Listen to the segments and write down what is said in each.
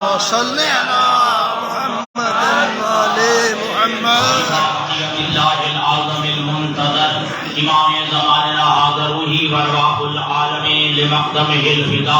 صل على محمد وآل محمد اللہ العظم المنتظر امام زماننا حاضر روحی وارواح العالمین لمقدمہ الفدا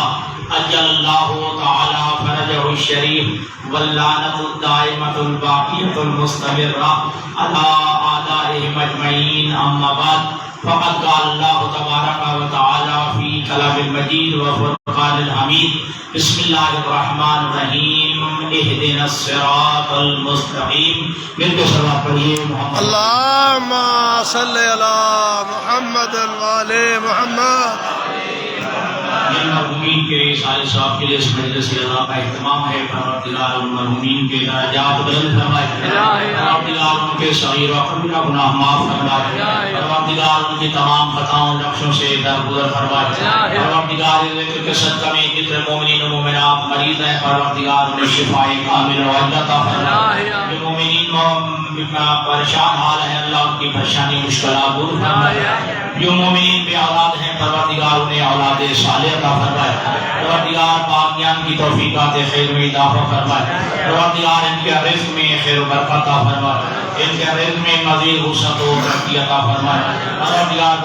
اجل اللہ تعالی فرجہ الشریف واللعنۃ الدائمۃ الباقیۃ المستمرہ علی اعدائہم اجمعین اما بعد فقد قال اللہ تبارک و تعالی فی کلام المجید و فرقان الحمید بسم اللہ الرحمن الرحیم اہدنا الصراط المستقیم مل کے صلوات پڑھیے محمد اللہم صل علی محمد وآل محمد مرحومین کے سارے صاحب کے لیے اس مجلس سے اللہ کا اہتمام ہے پروردگار المرحومین کے درجات بلند فرمائے پروردگار ان کے صغیر و کبیرہ گناہ معاف فرمائے پروردگار ان کی تمام خطاؤں نقشوں سے درگزر فرمائے پروردگار ذکر کے صدقہ میں جتنے مومنین و مومنات مریض ہیں پروردگار انہیں شفاء کامل و عاجلہ عطا فرمائے جو مومنین پریشان حال ہیں اللہ ان کی پریشانی مشکلات دور فرمائے جو مومنین بے اولاد ہیں پروردگار انہیں اولاد صالح عطا فرمائے پروردگار پاکیان کی توفیقات خیر میں اضافہ فرمائے پروردگار ان کے رزق میں خیر و برکت عطا فرمائے ان کے رزق میں مزید وسعت و ترقی عطا فرمائے پروردگار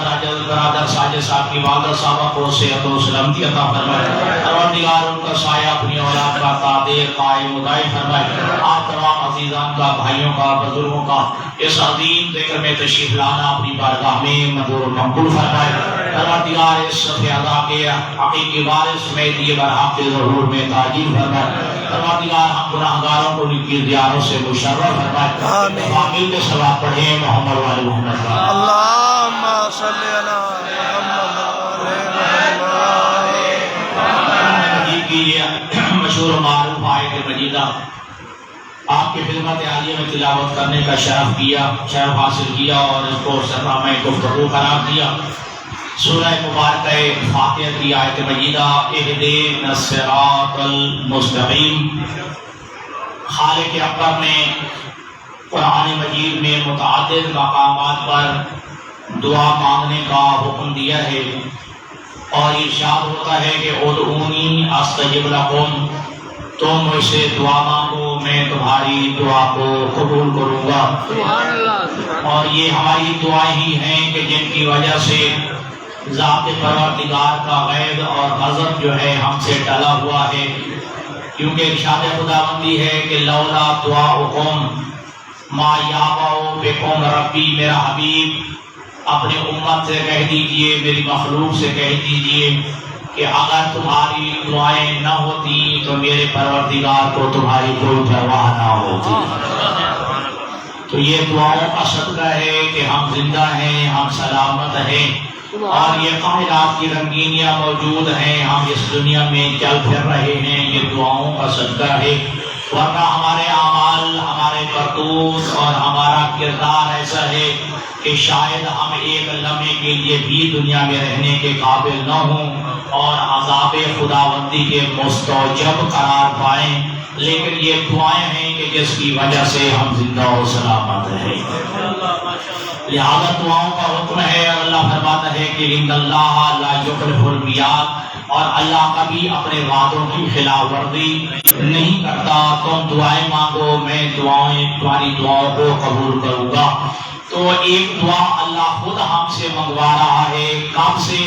برادر ساجد صاحب کی والدہ صاحبہ کو صحت و سلامتی عطا فرمائے پروردگار ان کا سایہ اپنی اولاد کا تادیر قائم و دائم فرمائے آپ تمام عزیزان کا بھائیوں کا بزرگوں کا اس عظیم ذکر میں تشریف لانا اپنی بارگاہ میں مدعو و مقبول فرمائے پروردگار اس صفحہ ادا کے حقیقی وارث میں دیے برحق کے ظہور میں تاجیل فرمائے پروردگار ہم گناہگاروں کو ان کی دیاروں سے مشرف فرمائے آمین کے صلوات پڑھیں محمد وآل محمد اللہم صل علی محمد کی یہ مشہور و معروف آیت مجیدہ آپ کی خدمت عالیہ میں تلاوت کرنے کا شرف حاصل کیا اور اس کو سرما میں گفتگو قرار دیا سورہ مبارکہ فاتحہ کی آیت مجیدہ اہدنا الصراط المستقیم خالق اکبر نے قرآن مجید میں متعدد مقامات پر دعا مانگنے کا حکم دیا ہے اور ارشاد ہوتا ہے کہ ادعونی استجب لکم تم مجھ سے دعا مانگو میں تمہاری دعا کو قبول کروں گا اور یہ ہماری دعائیں ہی ہیں کہ جن کی وجہ سے ذات پروردگار کا غیظ اور غضب جو ہے ہم سے ٹلا ہوا ہے کیونکہ ارشاد خداوندی ہے کہ لولا دعاؤکم ما یابع بکم ربی میرا حبیب اپنی امت سے کہہ دیجئے میری مخلوق سے کہہ دیجئے کہ اگر تمہاری دعائیں نہ ہوتی تو میرے پروردگار کو تمہاری کوئی پرواہ نہ ہوتی تو یہ دعاؤں کا صدقہ ہے کہ ہم زندہ ہیں ہم سلامت ہیں اور یہ کائنات کی رنگینیاں موجود ہیں ہم اس دنیا میں چل پھر رہے ہیں یہ دعاؤں کا صدقہ ہے ورنہ ہمارے اعمال ہمارے کرتوت اور ہمارا کردار ایسا ہے کہ شاید ہم ایک لمحے کے لیے بھی دنیا میں رہنے کے قابل نہ ہوں اور عذاب خداوندی کے مستوجب قرار پائیں لیکن یہ دعائیں ہیں کہ جس کی وجہ سے ہم زندہ و سلامت ہیں لہذا دعاؤں کا حکم ہے اور اللہ فرماتا ہے کہ ان اللہ لا یخلف المیعاد اور اللہ کبھی اپنے وعدوں کی خلاف ورزی نہیں کرتا تم دعائیں مانگو میں تمہاری دعاؤں کو قبول کروں گا تو ایک دعا اللہ خود ہم سے منگوا رہا ہے کب سے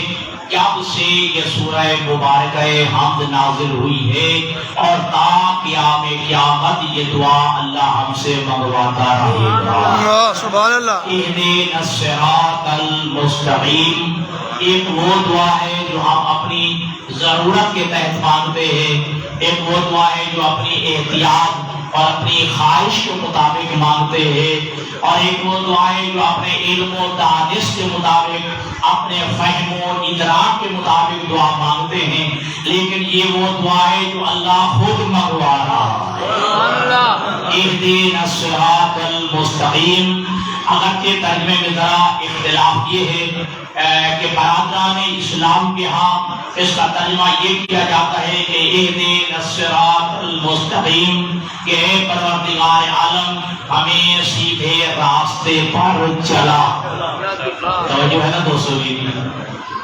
جب سے یہ سورہ مبارکہ حمد نازل ہوئی ہے اور تا قیام قیامت یہ دعا اللہ ہم سے منگواتا رہے گا سبحان اللہ اہدنا الصراط المستقیم ایک وہ دعا ہے جو ہم اپنی ضرورت کے تحت مانگتے ہیں ایک وہ دعا ہے جو اپنی احتیاط اور اپنی خواہش کے مطابق مانگتے ہیں اور ایک وہ دعا ہے جو اپنے علم و دانش کے مطابق اپنے فہم و ادراک کے مطابق دعا مانگتے ہیں لیکن یہ وہ دعا ہے جو اللہ خود منگوا رہا ہے اہدنا الصراط المستقیم اگرچہ ترجمے میں ذرا اختلاف یہ ہے کہ برادران اسلام کے ہاں اس کا ترجمہ یہ کیا جاتا ہے کہ اہدنا الصراط المستقیم کہ اے پروردگار عالم ہمیں سیدھے راستے پر چلا توجہ ہے نا دوستو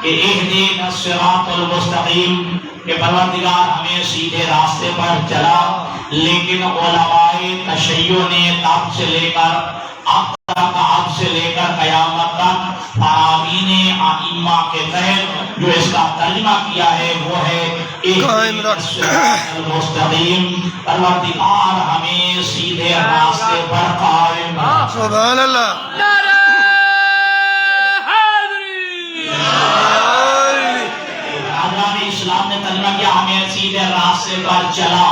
کہ اہدنا الصراط المستقیم کہ پروردگار ہمیں سیدھے راستے پر چلا، لیکن علماء تشیع نے تب سے لے کر اب تک، اب سے لے کر قیامت تک فرامین ائمہ کے تحت جو اس کا ترجمہ کیا ہے وہ ہے اہدنا الصراط المستقیم، پروردگار ہمیں سیدھے راستے پر قائم رکھ۔ سبحان اللہ۔ اسلام نے ترجمہ کیا ہمیں سیدھے راستے پر چلا،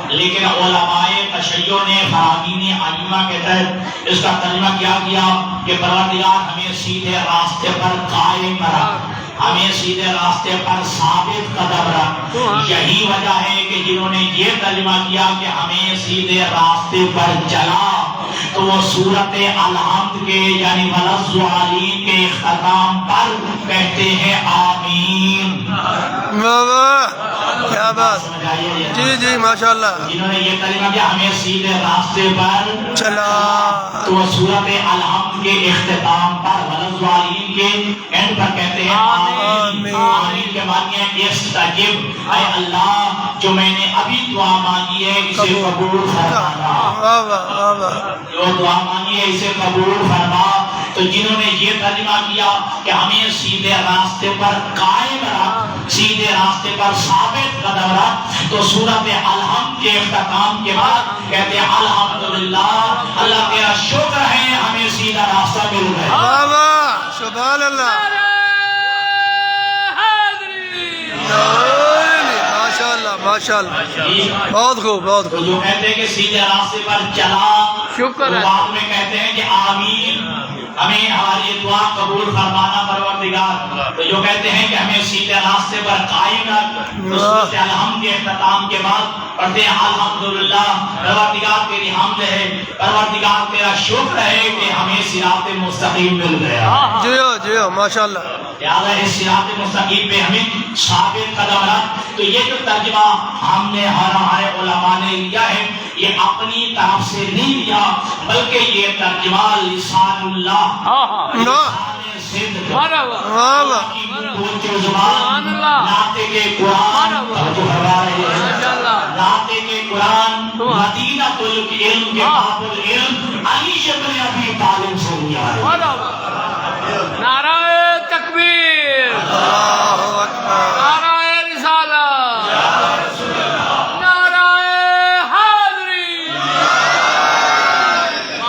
لیکن علماء تشیع نے فرامین ائمہ کے تحت اس کا ترجمہ کیا کہ پروردگار ہمیں سیدھے راستے پر قائم رکھ، ہمیں سیدھے راستے پر ثابت قدم رکھ۔ یہی وجہ ہے کہ جنہوں نے یہ ترجمہ کیا کہ ہمیں سیدھے راستے پر چلا، تو وہ سورۃ الحمد کے یعنی ولضالین کے اختتام پر کہتے ہیں آمین۔ کیا بات، جی جی ماشاءاللہ۔ جنہوں نے یہ ترجمہ کیا ہمیں سیدھے راستے پر چلا، تو وہ سورۃ الحمد کے اختتام پر ولضالین کے اینڈ پر کہتے ہیں آمین۔ آمین کے معنی ہے استجب، اے اللہ جو میں نے ابھی دعا مانگی ہے اسے قبول فرما، جو دعا مانگی ہے اسے قبول فرما۔ تو جنہوں نے یہ ترجمہ کیا کہ ہمیں سیدھے راستے پر قائم رکھ، سیدھے راستے پر ثابت قدم رکھ، تو سورۃ الحمد کے اختتام کے بعد کہتے ہیں الحمدللہ، اللہ تیرا شکر ہے ہمیں سیدھا راستہ مل گیا۔ سبحان اللہ، ماشاءاللہ، بہت خوب، بہت تو خوب۔ جو کہتے ہیں کہ سیدھے راستے پر چلا، شکر ہے، بعد میں کہتے ہیں کہ آمین، ہمیں ہماری دعا قبول فرمانا پروردگار۔ تو جو کہتے ہیں کہ ہمیں سیدھے راستے پر قائم رکھ، تو سورۃ الحمد کے اختتام کے بعد پڑھتے ہیں الحمدللہ، پروردگار تیری حمد ہے، پروردگار تیرا شکر ہے کہ ہمیں صراط مستقیم مل گیا۔ جیو جیو ماشاءاللہ۔ لہٰذا اس صراط مستقیم پہ ہمیں ثابت قدم رکھ۔ تو یہ جو ترجمہ ہم نے ہمارے علماء نے لیا ہے، یہ اپنی طرف سے نہیں لیا، بلکہ یہ ترجمہ لسان اللہ، لسان صدق، اللہ کی بولتے زبان، ناطق کے قرآن، ناطق کے قرآن، مدینہ العلم کے باب العلم، علی ابن ابی طالب سے لیا ہے۔ نعرہ تکبیر، اللہ اکبر، نعرہ رسالت، نعرہ حیدری،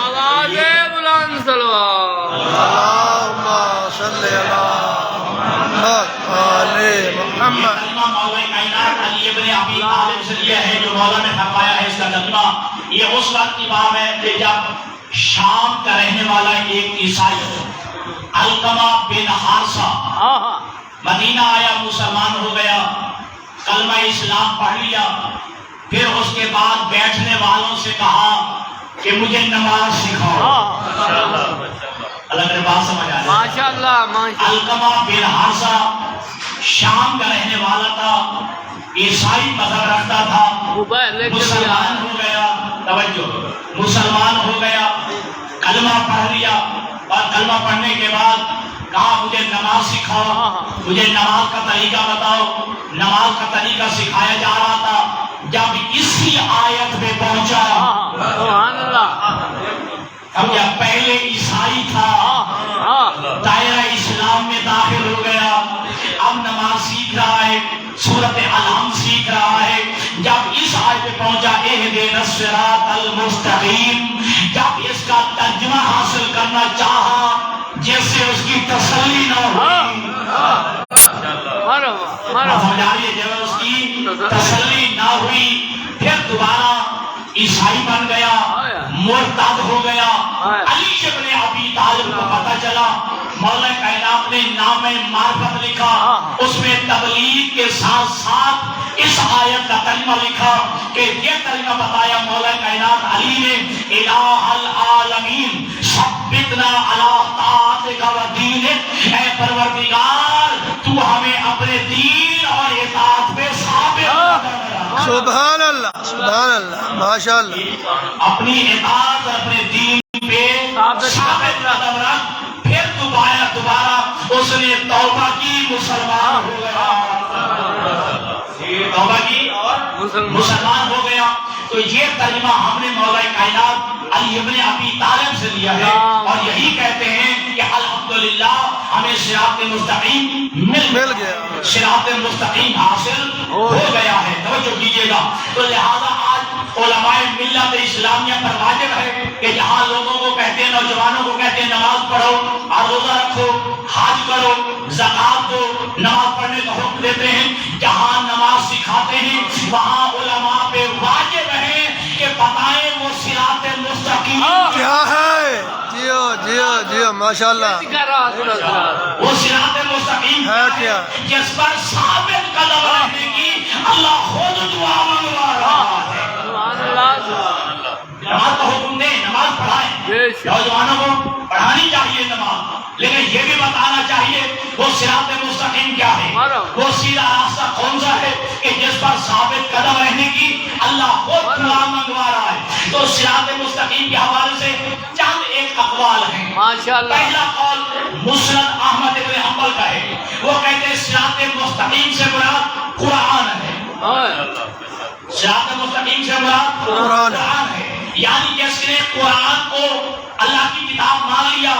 آواز بلند صلوات۔ اللہم صلی علی محمد آل محمد۔ ترجمہ مولا کائنات علی ابن ابی طالب سے لیا ہے، جو مولا نے فرمایا ہے اس کا ترجمہ۔ یہ اس وقت کی بات ہے کہ جب شام کا رہنے والا ایک عیسائی علقمہ بن حارثہ مدینہ آیا، مسلمان ہو گیا، کلمہ اسلام پڑھ لیا، پھر اس کے بعد بیٹھنے والوں سے کہا کہ مجھے نماز سکھاؤ۔ اللہ میرے بات سمجھ آ رہا ہے؟ ماشاءاللہ، ماشاءاللہ۔ علقمہ بن حارثہ شام کا رہنے والا تھا، عیسائی مذہب رکھتا تھا، مسلمان ہو گیا، توجہ، مسلمان ہو گیا، کلمہ پڑھ لیا، اور کلمہ پڑھنے کے بعد کہا مجھے نماز سکھاؤ، مجھے نماز کا طریقہ بتاؤ۔ نماز کا طریقہ سکھایا جا رہا تھا، جب اسی آیت میں پہنچا، سبحان اللہ، اب جب پہلے عیسائی تھا، دائرہ اسلام میں داخل ہو گیا، اب نماز سیکھ رہا ہے، سورۃ الحمد سیکھ رہا ہے۔ جب اس آیت پہ پہنچا اہدنا الصراط المستقیم، جب اس کا ترجمہ حاصل کرنا چاہا، جیسے اس کی تسلی نہ ہوئی، سمجھ آ رہی ہے، جب اس کی تسلی نہ ہوئی، پھر دوبارہ عیسائی بن گیا، مرتد ہو گیا۔ علی ابن ابی طالب کو پتہ چلا، مولا کائنات نے نام معرفت لکھا، اس میں تبلیغ کے ساتھ ساتھ اس آیت کا ترجمہ لکھا، کہ یہ ترجمہ بتایا مولا کائنات علی نے، الہ العالمین ثبتنا علی طاعتک و دینک، اے پروردگار تو ہمیں اپنے دین اور اطاعت پہ ثابت قدم رکھ۔ سبحان اللہ، سبحان اللہ، ماشاءاللہ۔ اپنی اطاعت اور اپنے دین پہ ثابت قدم رکھ۔ پھر دوبارہ اس نے توبہ کی، مسلمان ہو گیا۔ توبہ کی اور مسلمان ہو گیا. تو یہ ترجمہ ہم نے مولا کائنات علی ابن ابی طالب سے لیا ہے اور یہی کہتے ہیں کہ الحمدللہ ہمیں صراط مستقیم مل گیا, صراط مستقیم حاصل ہو گیا ہے. توجہ کیجیے گا. تو لہذا آج علماء ملت اسلامیہ پر واجب ہے کہ جہاں لوگوں کو کہتے ہیں, نوجوانوں کو کہتے ہیں نماز پڑھو اور روزہ رکھو, حج کرو, زکات دو, نماز پڑھنے کا حکم دیتے ہیں, جہاں نماز سکھاتے ہیں وہاں علماء پہ واجب ہے کہ بتائیں وہ صراط مستقیم کیا ہے. جیو جیو جیو ماشاءاللہ. وہ صراط مستقیم ہے کیا, جس پر ثابت قدم رہنے کی اللہ خود دعا منگوا رہا ہے. نماز کا حکم دیں, نماز پڑھائیں, نوجوانوں کو پڑھانی چاہیے نماز, لیکن یہ بھی بتانا چاہیے وہ صراط مستقیم کیا ہے, وہ سیدھا راستہ کون سا ہے کہ جس پر ثابت قدم رہنے کی اللہ خود دعا منگوا رہا ہے. تو صراط مستقیم کے حوالے سے چند ایک اقوال ہیں. پہلا قول مسند احمد ابن حنبل کا ہے, وہ کہتے ہیں صراط مستقیم سے مراد قرآن ہے. صراط مستقیم سے مراد قرآن ہے, یعنی جس نے قرآن کو اللہ کی کتاب مان لیا,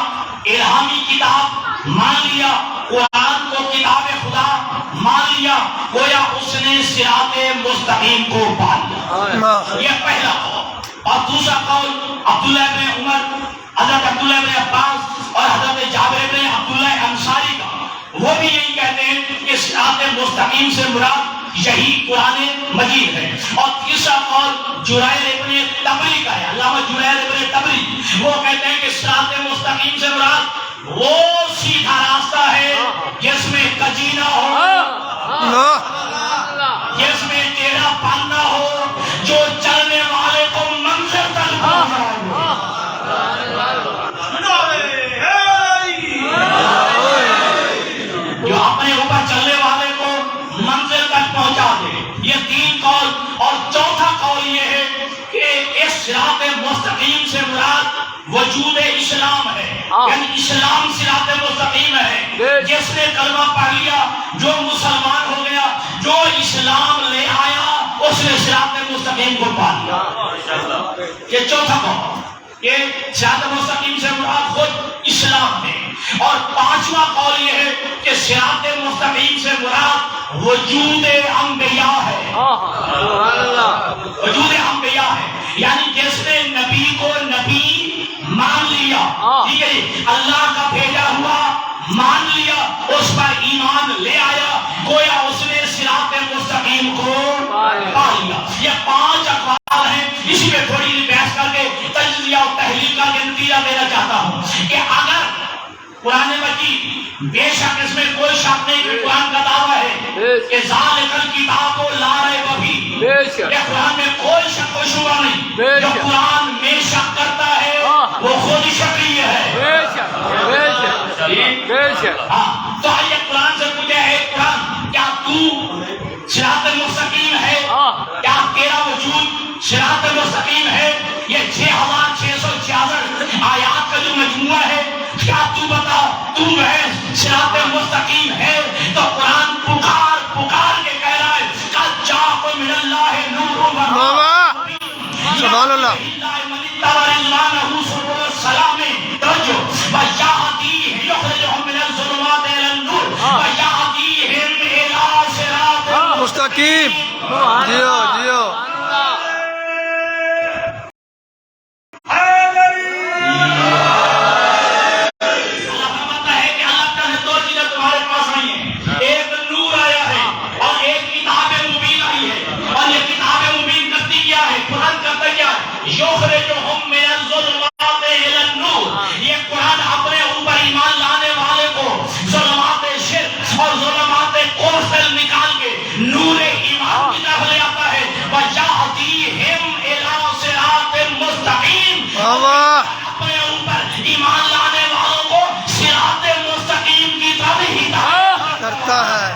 الہامی کتاب مان لیا, قرآن کو کتاب خدا مان لیا, گویا اس نے صراط مستقیم کو پا لیا. یہ پہلا قول. اور دوسرا قول عبداللہ ابن عمر, حضرت عبداللہ ابن عباس اور حضرت جابر ابن عبداللہ انصاری کا, وہ بھی یہی کہتے ہیں کہ صراط مستقیم سے مراد یہی قرآن مجید ہے. اور تیسرا قول جرائر ابن طبری کا ہے, علامہ جرائر ابن طبری, وہ کہتے ہیں کہ صراط مستقیم سے مراد وہ سیدھا راستہ ہے جس میں کجی نہ ہو, جس میں ٹیڑھا پن نہ ہو, جو چلنے والے کو منزل تک جو اپنے اوپر چلنے والے کو منزل تک پہنچا دے. یہ تین قول. اور چوتھا قول یہ ہے کہ اس صراط مستقیم سے مراد وجود اسلام ہے, یعنی اسلام صراط مستقیم ہے. جس نے کلمہ پڑھ لیا, جو مسلمان ہو گیا, جو اسلام لے آیا, اس نے صراط مستقیم کو پا لیا. یہ چوتھا قول, یہ صراط مستقیم سے مراد خود اسلام ہے. اور پانچواں قول یہ ہے کہ صراط مستقیم سے مراد وجود انبیاء ہے. وجود انبیاء ہے, یعنی جس نے نبی کو نبی مان لیا, ٹھیک ہے, اللہ کا بھیجا ہوا مان لیا, اس پر ایمان لے آیا, گویا اس نے صراط مستقیم کو پا لیا. یہ پانچ اقوال ہیں. اسی میں تھوڑی سی بحث کر کے تجزیہ اور تحلیل کا نتیجہ دینا چاہتا ہوں کہ اگر قرآن مجید, بے شک اس میں کوئی شک نہیں کہ قرآن کا دعویٰ ہے کہ ذالک الکتاب لا ریب فیہ, یہ قرآن میں کوئی شک و شبہ نہیں. جو قرآن میں شک کرتا ہے وہ خود ہی شکی ہے. تو آئیے قرآن سے پوچھا ہے, قرآن کیا تو صراط مستقیم ہے, کیا تیرا وجود صراط مستقیم ہے؟ یہ 6666 آیات کا جو مجموعہ ہے, کیا تو بتا تو ہے صراط مستقیم ہے؟ تو قرآن پکار پکار کے کہہ رہا ہے قد جاءکم من اللہ نور و برہان سبحان اللہ. مستقیم. جیو جیو. یخرجہم من الظلمات الی النور, یہ قرآن اپنے اوپر ایمان لانے والے کو ظلمات شرک اور ظلمات کفر سے نکال کے نور ایمان کی طرف لے آتا ہے. وَیَهْدِیہم إِلَىٰ صِرَاطٍ مُسْتَقِیمٍ, اپنے اوپر ایمان لانے والوں کو صراط مستقیم کی طرف ہدایت کرتا ہے.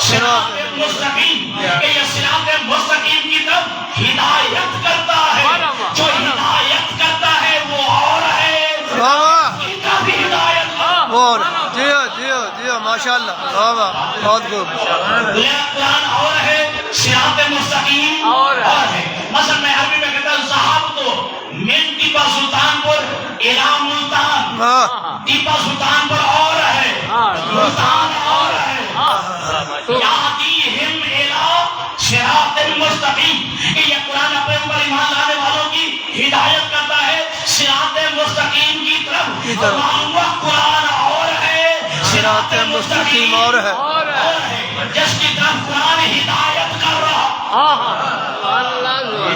صراط مستقیم, کہ یہ صراط مستقیم کی طرف ہدایت کرتا ہے. جو ہدایت کرتا ہے وہ اور ہے, جیو جیو جیو ماشاء اللہ واہ واہ بہت خوب قرآن اور ہے صراط مستقیم اور ہے مثلا میں عربی میں کہتا ہوں صحاب تو من ٹیپا سلطان پر الہ ملتان ہاں ٹیپا سلطان پر اور ہے ملتان اور ہے یادیہم الہ صراط مستقیم یہ قرآن اپنے اوپر ایمان لانے والوں کی ہدایت کرتا ہے صراط مستقیم کی طرف اور معلوم ہوا قرآن اور ہے صراط مستقیم اور ہے جس کی طرف قرآن ہدایت کر رہا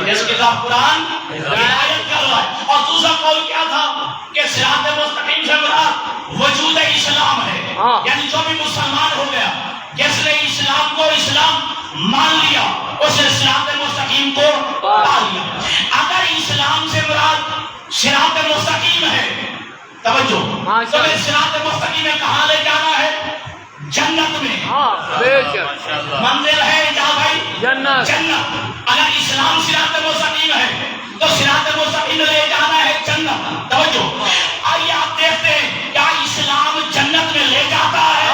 جس کی طرف قرآن ہدایت کر رہا ہے اور دوسرا قول کیا تھا کہ صراط مستقیم سے مراد وجود اسلام ہے یعنی جو بھی مسلمان ہو گیا جس نے اسلام کو اسلام مان لیا اس نے صراط مستقیم کو پا لیا اگر اسلام سے مراد صراط مستقیم ہے توجہ تو صراط مستقیم میں کہاں لے جانا ہے جنت میں منزل ہے جا بھائی جنت اگر اسلام صراط مستقیم ہے تو صراط مستقیم میں لے جانا ہے جنت توجہ آئیے آپ دیکھتے ہیں کیا اسلام جنت میں لے جاتا ہے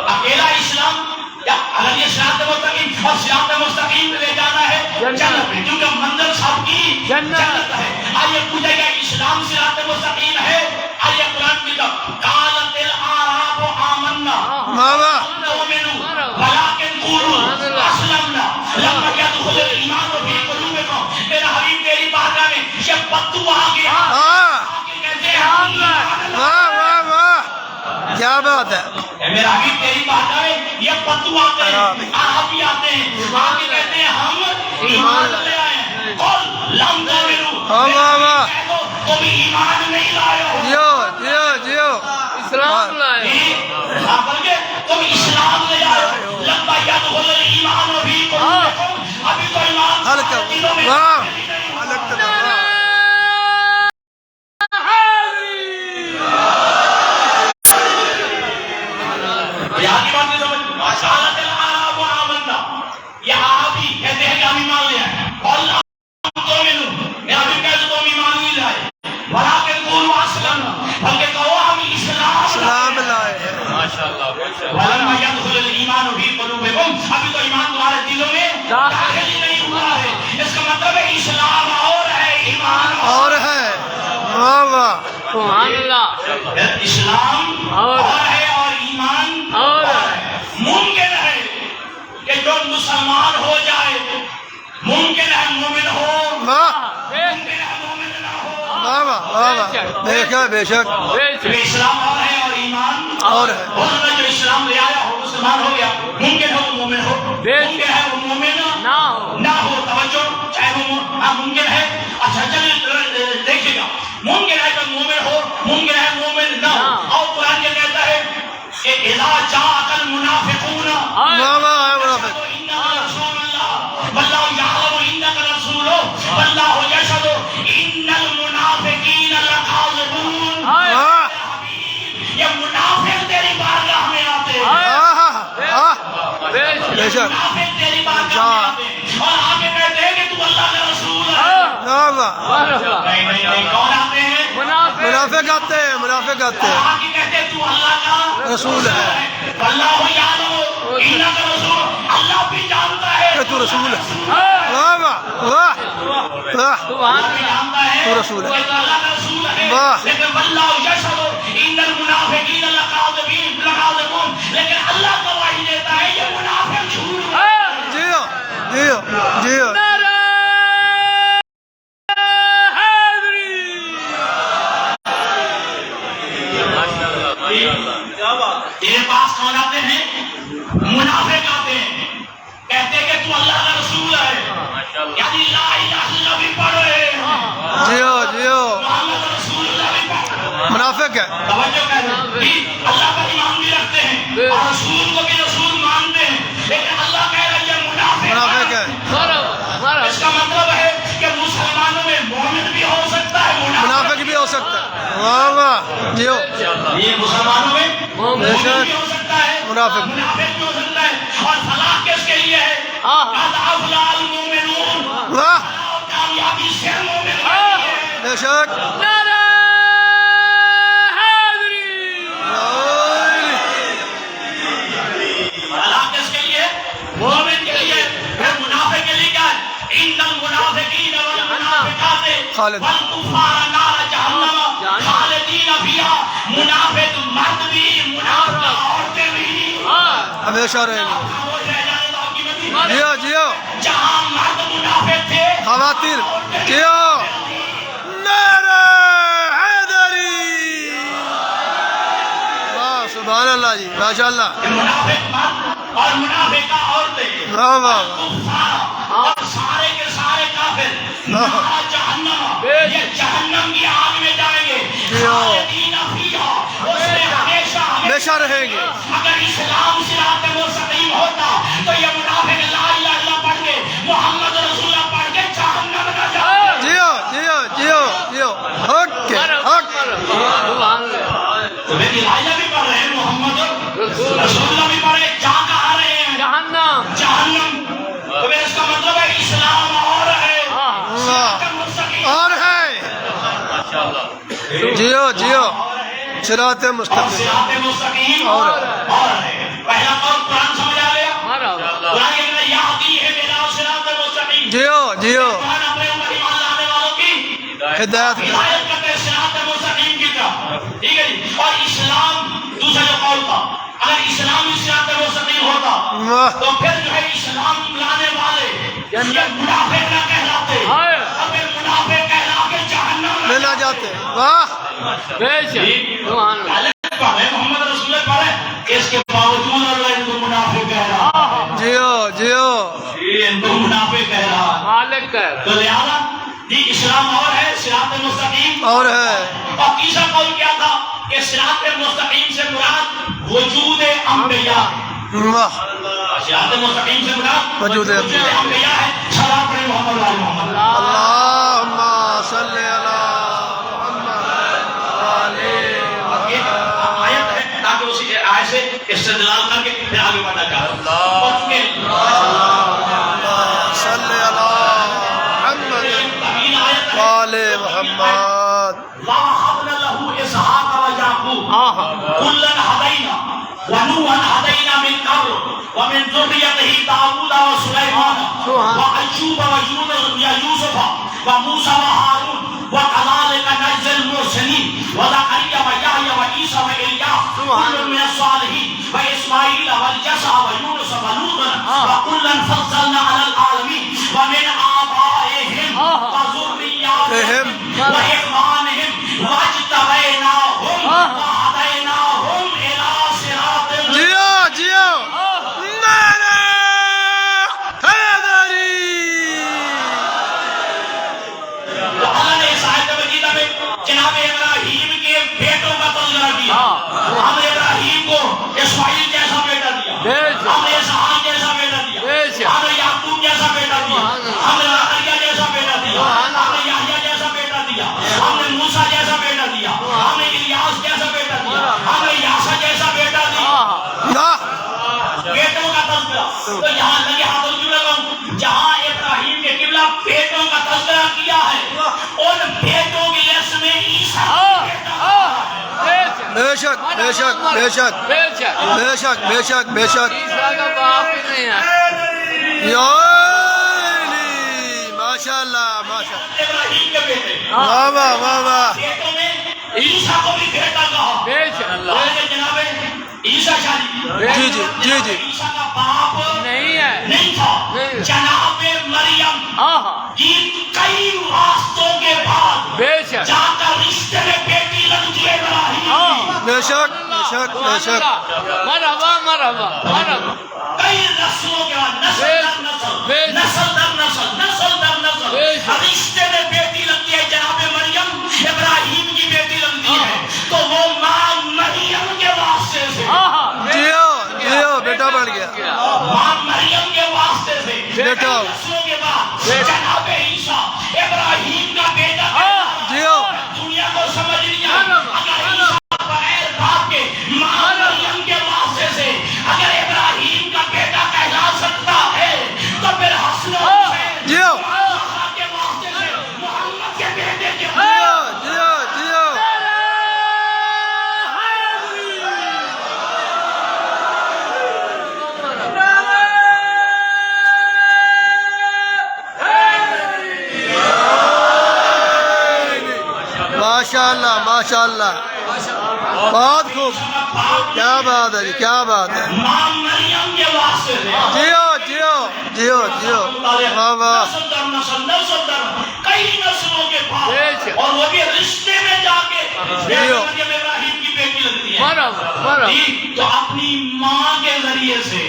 اکیلا اسلام یا اگر یہ صراط مستقیم اور صراط مستقیم میں لے جانا ہے جنت میں کیونکہ منزل سب کی جنت ہے آئیے پوچھے گا اسلام صراط مستقیم ہے آئیے قرآن کی قالت الاعراب آمنا واہ ولكن قولوا اسلمنا لما يدخل الايمان في قلوبكم میرا حبیب تیری بارگاہ میں یہ بدو آ گیا کہتے ہیں واہ واہ واہ کیا بات ہے میرا حبیب تیری بارگاہ میں یہ بدو آتے ہیں عربی آتے ہیں آگے کہتے ہیں ہم ایمان لے آئے ہیں قل لم تؤمنوا واہ واہ تم ایمان نہیں لائے ہو جیو جیو جیو اسلام لائے بلکہ تم اسلام لے آئے ہو لما يدخل الايمان في قلوبكم ابھی تو ایمان ہلکا دلوں میں واہ یہاں کی بات نہیں سمجھ قالت الاعراب آمنا یہ عربی کہتے ہیں کہ ہم ایمان لے آئے اور لم تؤمنوا میرا بھی کہتے تم ایمان نہیں لائے ولكن قولوا اسلمنا بلکہ کہو ہم اسلام لائے ہیں ولما يدخل الايمان في قلوبكم ابھی تو ایمان تمہارے دلوں میں داخل ہی نہیں ہوا ہے اس کا مطلب ہے اسلام اور ہے ایمان اور ہے واہ واہ سبحان اللہ اسلام اور ہے اور ایمان اور ہے ممکن ہے کہ جو مسلمان ہو جائے ممکن ہے مومن ہو واہ ممکن ہے مومن نہ ہو واہ واہ واہ واہ بے شک بے شک کہ اسلام اور ہے اور ایمان اور ہے ہو سکتا ہے جو اسلام لے آیا ہو مسلمان ہو گیا ممکن ہے وہ مومن ہو ممکن ہے وہ مومن نہ ہو توجہ چاہے وہ ممکن ہے اچھا چلیے دیکھیے گا ممکن ہے کہ مومن ہو ممکن ہے مومن نہ ہو اور قرآن یہ کہتا ہے کہ اذا جاءك المنافقون واہ واہ منافق انك رسول الله والله يعلم انك رسوله والله يشهد ان المنافقين لكاذبون واہ یہ منافق تیری بارگاہ میں آتے ہیں بے شک منافق تیری بارگاہ میں آتے ہیں اور آگے کہتے ہیں کہ تو اللہ کا رسول ہے واہ واہ نہیں کون آتے ہیں منافق آتے ہیں منافق آتے ہیں آگے کہتے ہیں تو اللہ کا رسول ہے اللہ یعلم انک رسول اللہ بھی جانتا ہے کہ تو رسول ہے واہ واہ واہ واہ اللہ بھی جانتا ہے تو رسول ہے کہ اللہ کا رسول ہے واہ لیکن واللہ یشهد ان المنافقین لکاذبون لیکن اللہ گواہی دیتا ہے یہ منافق جھوٹ جیو جیو جیو تیرے پاس کون آتے ہیں منافق آتے ہیں کہتے ہیں کہ تو اللہ کا رسول ہے یعنی لا الہ الا اللہ بھی پڑھے جیو جیو محمد رسول اللہ بھی پڑھے منافق ہے توجہ کہتے ہیں اللہ کا ایمان بھی رکھتے ہیں اور رسول کو بھی رسول مانتے ہیں لیکن اللہ کہہ رہا ہے یہ منافق ہے اس کا مطلب ہے کہ مسلمانوں میں مومن بھی ہو سکتا ہے منافق بھی ہو سکتا ہے واہ واہ جیو یہ مسلمانوں میں مومن بھی ہو سکتا ہے منافق بھی ہو سکتا ہے اور فلاح کس کے لیے ہے قد افلح المؤمنون واہ کامیابی سے مومن ہے بے شک نعرہ حیدری خالد والکفار نار جہنم خالدین فیہا، منافق مرد بھی منافق عورتیں بھی ہمیشہ رہیں گے خاموش رہ جانے دو کی مدی، جیو جیو جہاں مرد منافق تھے خواتین جیو نعرہ حیدری واہ سبحان اللہ جی ماشاء اللہ منافق مرد اور منافقہ عورتیں واہ واہ کفار اور سارے کے سارے کافر نار جہنم، یہ جہنم کی آگ میں جائیں گے خالدین فیہا، اس میں ہمیشہ ہمیشہ رہیں گے اگر اسلام صراط مستقیم ہوتا تو یہ منافق لا الہ الا اللہ پڑھ کے محمد رسول اللہ پڑھ کے جہنم نہ جاتے۔ جیو جیو جیو جیو حق کے حق سبحان اللہ تو میری لائلہ بھی پڑھ رہے ہیں، محمد رسول اللہ بھی پڑھ رہے ہیں، جہاں کہاں رہے ہیں جہنم جہنم، تو پھر اس کا مطلب ہے اسلام اور ہے صراط مستقیم اور ہے جیو جیو صراط اور مستقیم صراط مستقیم اور ہے۔ پہلا قول قرآن سمجھ آ گیا، مرحبا قرآن یہ کہتا ہے یہدی ہے میرا صراط مستقیم، جیو جیو قرآن اپنے اوپر ایمان لانے والوں کی ہدایت ہدایت کرتے ہیں صراط مستقیم کی طرف، ٹھیک ہے جی۔ اور اسلام دوسرا جو قول تھا، اگر اسلام ہی صراط مستقیم ہوتا واہ تو پھر جو ہے اسلام لانے والے یہ منافق نہ کہلاتے، اور پھر منافق کہلا کے جہنم میں نہ جاتے واہ بے شک سبحان اللہ پڑھے محمد رسول اللہ پڑھے، اس کے باوجود اللہ ان کو منافق کہہ رہا ہے، جیو جیو ان کو منافق کہہ رہا ہے۔ مالک کر تو لہذا یہ اسلام اور ہے صراط مستقیم اور ہے اور تیسرا قول کیا تھا کہ صراط مستقیم سے مراد وجود انبیاء، واہ صراط مستقیم سے مراد وجود انبیاء ہے۔ صلاۃ پڑھیں محمد علی محمد۔ اللہم صلی علی محمد یہ آیت ہے تاکہ اسی آیت سے استدلال کر کے پھر آگے بڑھنا چاہتا ہوں۔ صلی علی محمد طویل آیت ہے، وآل محمد وَوَهَبْنَا لَهُ إِسْحَاقَ وَيَعْقُوبَ كُلًّا هَدَيْنَا وَنُوحًا هَدَيْنَا مِن قَبْلُ وَمِن ذُرِّيَّتِهِ دَاوُودَ وَسُلَيْمَانَ وَأَيُّوبَ وَيُوسُفَ وَمُوسَى وَهَارُونَ وَكَذَلِكَ نَجْزِي الْمُحْسِنِينَ وَزَكَرِيَّا وَيَحْيَىٰ وَعِيسَىٰ وَإِلْيَاسَ كُلٌّ مِّنَ الصَّالِحِينَ وَإِسْمَاعِيلَ وَالْيَسَعَ وَيُونُسَ وَلُوطًا وَكُلًّا فَضَّلْنَا عَلَى الْعَالَمِينَ وَمِنْ آبَائِهِمْ وَذُرِّيَّاتِهِمْ وَإِخْوَانِهِمْ وَاجْتَبَيْنَاهُمْ وَهَدَيْنَاهُمْ إِلَىٰ صِرَاطٍ جیو جیو نعرہ حیدری اللہ نے اس آیت مجیدہ میں جناب ابراہیم کے بیٹوں کا تذکرہ کیا۔ ہم نے ابراہیم کو اسماعیل جیسا بیٹا دیا، ہم نے اسحاق جیسا بیٹا دیا، ہم نے یعقوب جیسا بیٹا دیا، ہم نے زکریا جیسا بیٹا دیا، ہم نے یحییٰ جیسا بیٹا دیا، ہم نے موسیٰ جیسا بیٹا دیا، ہم نے الیاس جیسا بیٹا دیا، ہم نے یاسا جیسا بیٹا دیا۔ واہ بیٹوں کا تذکرہ تو یہاں لگے ہاتھوں کیوں لگاؤں، جہاں ابراہیم کے قبلہ بیٹوں کا تذکرہ کیا ہے ان بیٹوں کی لفظ میں عیسیٰ کا بیٹا بے شک بے شک بے شک بے شک بے شک بے شک بے شک عیسیٰ کا باپ ہی نہیں ہے یا علی ماشاء اللہ ماشاء اللہ ابراہیم کے بیٹے واہ واہ واہ واہ بیٹوں میں عیسیٰ کو بھی بیٹا کہا۔ بے شک اللہ جناب عیسیٰ شادی جی جی جی جی عیسیٰ کا باپ نہیں ہے نہیں تھا۔ جناب مریم کی کئی واسطوں کے بعد بے شک جا کر رشتے میں بیٹی لگتی ہے ابراہیم کی۔ بے شک بے شک بے شک مرحبا مرحبا مرحبا کئی نسلوں کے بعد نسل در نسل نسل در نسل نسل در نسل رشتے میں بیٹی لگتی ہے جناب مریم ابراہیم کی بیٹی لگتی ہے تو وہ ماں مریم کے واسطے سے جیو جیو بیٹا بڑھ گیا ماں مریم کے واسطے سے بیٹا نسلوں کے بعد جناب عیسیٰ ابراہیم کا بیٹا جیو دنیا کو سمجھ لیا اگر عیسیٰ بغیر باپ کے ماں مریم کے واسطے سے اگر ابراہیم کا بیٹا کہلا سکتا ہے تو پھر حسن و حسین جیو کے واسطے سے محمد کے بیٹے کے جیو جیو جیو ماشاء اللہ ماشاء اللہ بہت خوب کیا بات ہے جی کیا بات ہے ماں مریم کے واسطے سے جیو جیو جیو جیو واہ واہ نسل در کئی نسلوں کے بعد اور وہ بھی رشتے میں جا کے جیو مریم ابراہیم کی بیٹی لگتی ہے مرحبا تو اپنی ماں کے ذریعے سے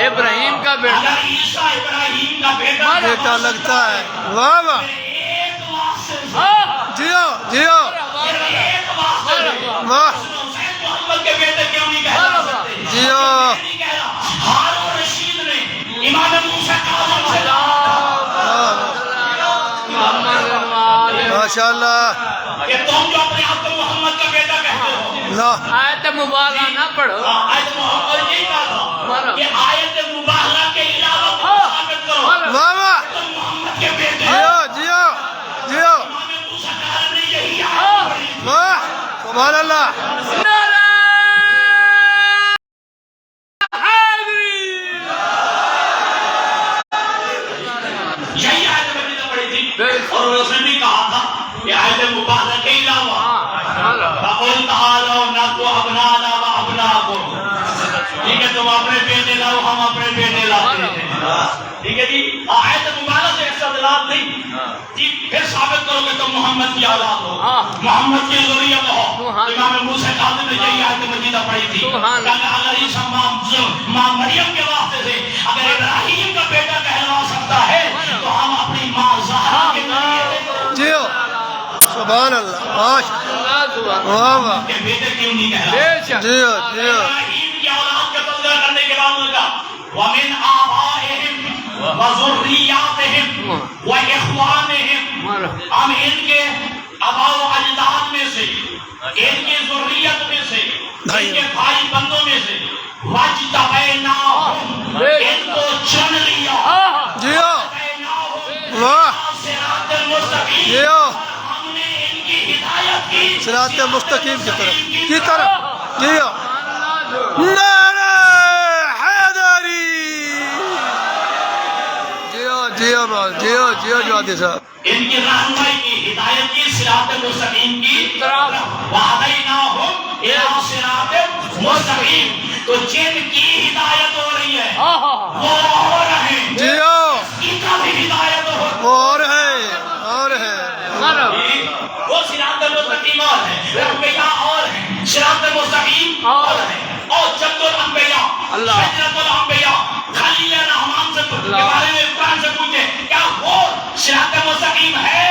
ابراہیم کا بیٹا اگر عیسیٰ ابراہیم کا بیٹا بیٹا لگتا ہے واہ واہ ایک واسطے سے جیو جیو ایک واسطے سے واہ حسین محمد کے بیٹے کیوں نہیں کہہ سکتے جیو نہیں کہہ رہا ہارون رشید نے امام موسیٰ کاظم سے ماشاء اللہ کہ تم جو اپنے آپ کو محمد کا بیٹا کہتے ہو لا آیت مبارکہ نہ پڑھو آیت محمد یہی کہا تھا کہ آیت مبارکہ کے علاوہ تم ثابت کرو واہ واہ تم محمد کے بیٹے ہو جیو جیو جیو امام موسیٰ کاظم نے یہی آیت پڑھی واہ سبحان اللہ یہی آیت مجیدہ پڑھی تھی اور اس نے بھی کہا تھا کہ آیت مبارکہ کے علاوہ فَقُلْ تَعَالَوْا نَدْعُ أَبْنَاءَنَا وَأَبْنَاءَكُمْ ٹھیک ہے تم اپنے بیٹے لاؤ ہم اپنے بیٹے لاتے ہیں ٹھیک ہے جی آیت مبارکہ سے استدلال نہیں جی پھر ثابت کرو کہ تم محمد کی اولاد ہو محمد کی ذریت ہو امام موسیٰ کاظم نے یہی آیت مجیدہ پڑھی تھی کہ اگر عیسیٰ ماں مریم کے واسطے سے اگر ابراہیم کا بیٹا کہلوا سکتا ہے تو ہم اپنی ماں زہرا کے ذریعے جیو سبحان اللہ ماشاء واہ واہ کے بیٹے کیوں نہیں کہلوا جیو جیو ابراہیم کی اولاد کا تذکرہ کرنے کے بعد انہوں نے کہا وَمِنْ آبَائِهِمْ وَذُرِّيَّاتِهِمْ وَإِخْوَانِهِمْ ہم ان کے آباء و اجداد میں سے ان کی ذریت میں سے ان کے بھائی بندوں میں سے وَاجْتَبَيْنَاهُمْ ان کو چن لیا جیو وَاجْتَبَيْنَاهُمْ واہ صراط المستقیم جیو ہم نے ان کی ہدایت کی صراط مستقیم کی طرف جیو نعرہ حیدری جیو جیو جیو جیو جوادی صاحب ان کی رہنمائی کی ہدایت کی صراط مستقیم کی طرف وَهَدَيْنَاهُمْ إِلَىٰ صِرَاطٍ مُسْتَقِيمٍ تو جن کی ہدایت ہو رہی ہے وہ اور ہیں جیو ان کا بھی ہدایت ہو وہ اور ہے وہ صراط مستقیم اور ہے انبیاء اور ہیں صراط مستقیم اور ہیں اور جد الانبیاء شجرۃ الانبیاء خلیل الرحمن سے کے بارے میں قرآن سے پوچھے کیا وہ صراط مستقیم ہے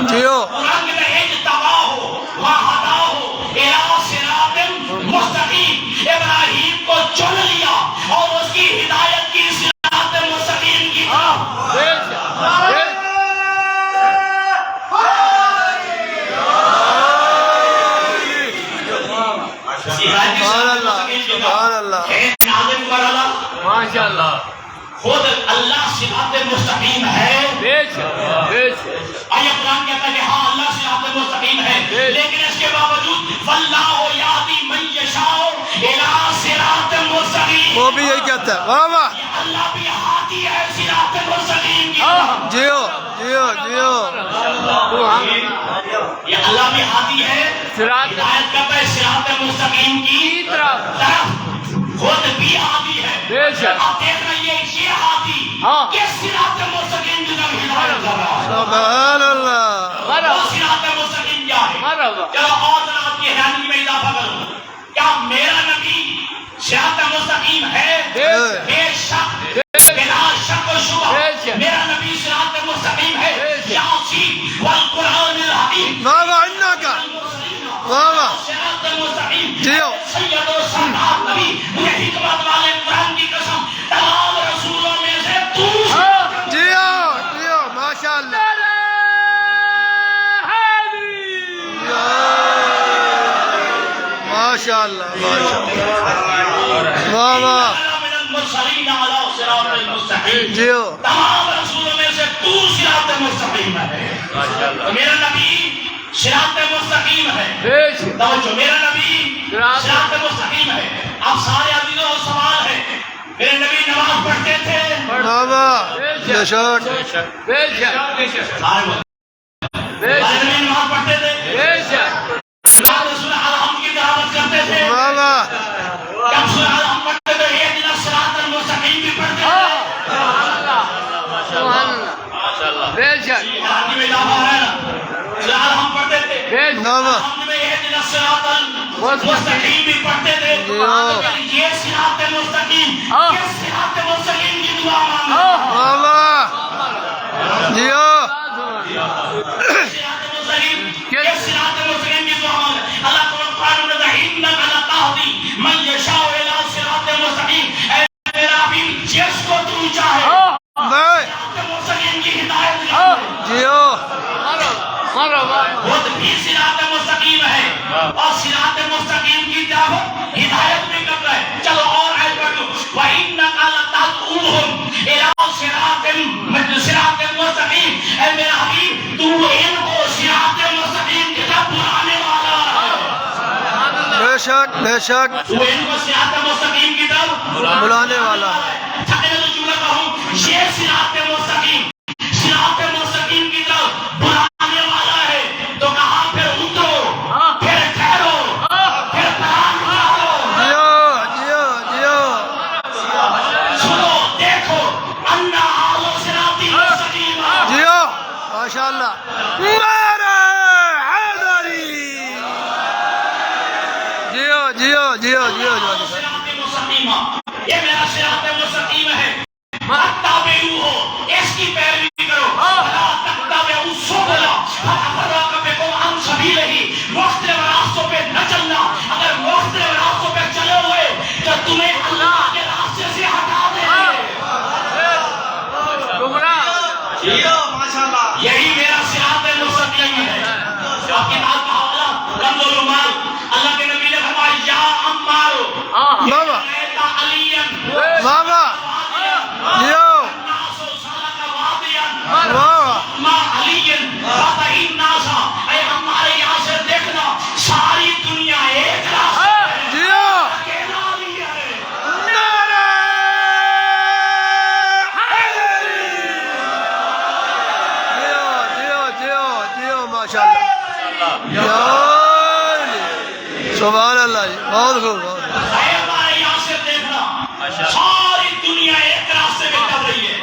جیو قرآن کے اجتباہ وہداہ الی صراط مستقیم ابراہیم کو چن لیا اور اس کی ہدایت کی صراط مستقیم کی طرف سبحان اللہ سبحان اللہ ماشاءاللہ خود اللہ صراط مستقیم ہے آیا قرآن کہتا ہے کہ ہاں اللہ صراط مستقیم ہے لیکن اس کے باوجود واللہ یہدی من یشاء الی صراط مستقیم وہ بھی یہی کہتا ہے واہ واہ اللہ بھی ہادی ہے صراط مستقیم کی جیو جیو جیو یہ اللہ بھی ہادی ہے ہدایت کرتا ہے صراط مستقیم کی طرف خود بھی ہادی ہے آپ دیکھ رہے ہیں یہ ہادی کس صراط مستقیم کی طرف ہدایت کر رہا ہے سبحان اللہ وہ صراط مستقیم کیا ہے چلو اور ذرا آپ کی حیرانی میں اضافہ کروں کیا میرا نبی صراط مستقیم ہے بے شک بلا شک و شبہ میرا نبی صراط مستقیم ہے یاسین والقرآن الحکیم واہ واہ انہا کا واہ واہ صراط مستقیم جیو سید و سردار نبی مجھے حکمت والے قرآن کی قسم تمام رسولوں میں سے تو جیو جیو ماشاء اللہ ماشاء اللہ ماشاء اللہ واہ واہ جیو تمام رسولوں میں سے تو صراط مستقیم ہے تو میرا نبی صراط مستقیم ہے توجہ میرا نبی صراط مستقیم ہے اب سارے عزیزوں کو سوال ہے میرے نبی نماز پڑھتے تھے واہ واہ بے شک سارے فجر میں نماز پڑھتے تھے بے شک اللہ رسول الحمد کی دعوت کرتے تھے والا جب سورہ الحمد پڑھتے تھے اہدنا الصراط المستقیم بھی پڑھتے تھے سبحان اللہ بے شک آدمی میں اضافہ ہے نا سورہ الحمد پڑھتے تھے بے شک نعم الحمد میں اہدنا الصراط المستقیم بھی پڑھتے تھے یہ صراط مستقیم یہ صراط مستقیم کی دعا مانگو والا جیو صراط مستقیم یہ صراط مستقیم کی دعا مانگو اللہ قرآن میں انک لتہدی من یشاء الی صراط مستقیم اے میرا حبیب جس کو تو چاہے میں صراط مستقیم کی ہدایت دے جیو مرحبا وہ بھی صراط مستقیم ہے اور صراط مستقیم کی دعوت ہدایت بھی کر رہا ہے چلو اور آیت پڑھ لو وَإِنَّكَ لَتَدْعُوهُمْ إِلَىٰ صِرَاطٍ مستقیم اے میرا حبیب تو ان کو صراط مستقیم کی طرف بلانے والا ہے بے شک تو ان کو صراط مستقیم کی طرف بلانے والا ہے تھکنے تو جملہ کہوں یہ صراط مستقیم کی طرف بلانے والا ہے تو کہا پھر اترو پھر ٹھہرو پھر قرآن پڑھو جیو جیو جیو سنو دیکھو انا آلو صراطی مستقیم جیو ماشاء اللہ میرے حیدری جیو جیو جیو جیو صراط مستقیم یہ میرا صراط مستقیم ہے تابعو ہو اس کی پیروی کرو فلا تتبعوا السبل فتفرق بكم عن سبیلہ مختلف راستوں پہ نہ چلنا اگر مختلف راستوں پہ چلے ہوئے تو تمہیں اللہ کے راستے سے ہٹا دے گمراہ یہی میرا صراط مستقیم ہے آپ کی بات کا حوالہ رمض العمال اللہ کے نبی نے فرمایا یا عمارو بابا ایتا علیم بابا جیو بابا ما علیم فاتحی ناسا اے ہمارے یہاں سے دیکھنا ساری دنیا ایک راستے ہے جیو اکیلا علی ہے میرے حیدری جیو جیو جیو جیو ماشاء اللہ یا سبحان اللہ جی بہت خوب بہت خوب اے ہمارے یہاں سے دیکھنا ساری دنیا ایک راستے پہ چل رہی ہے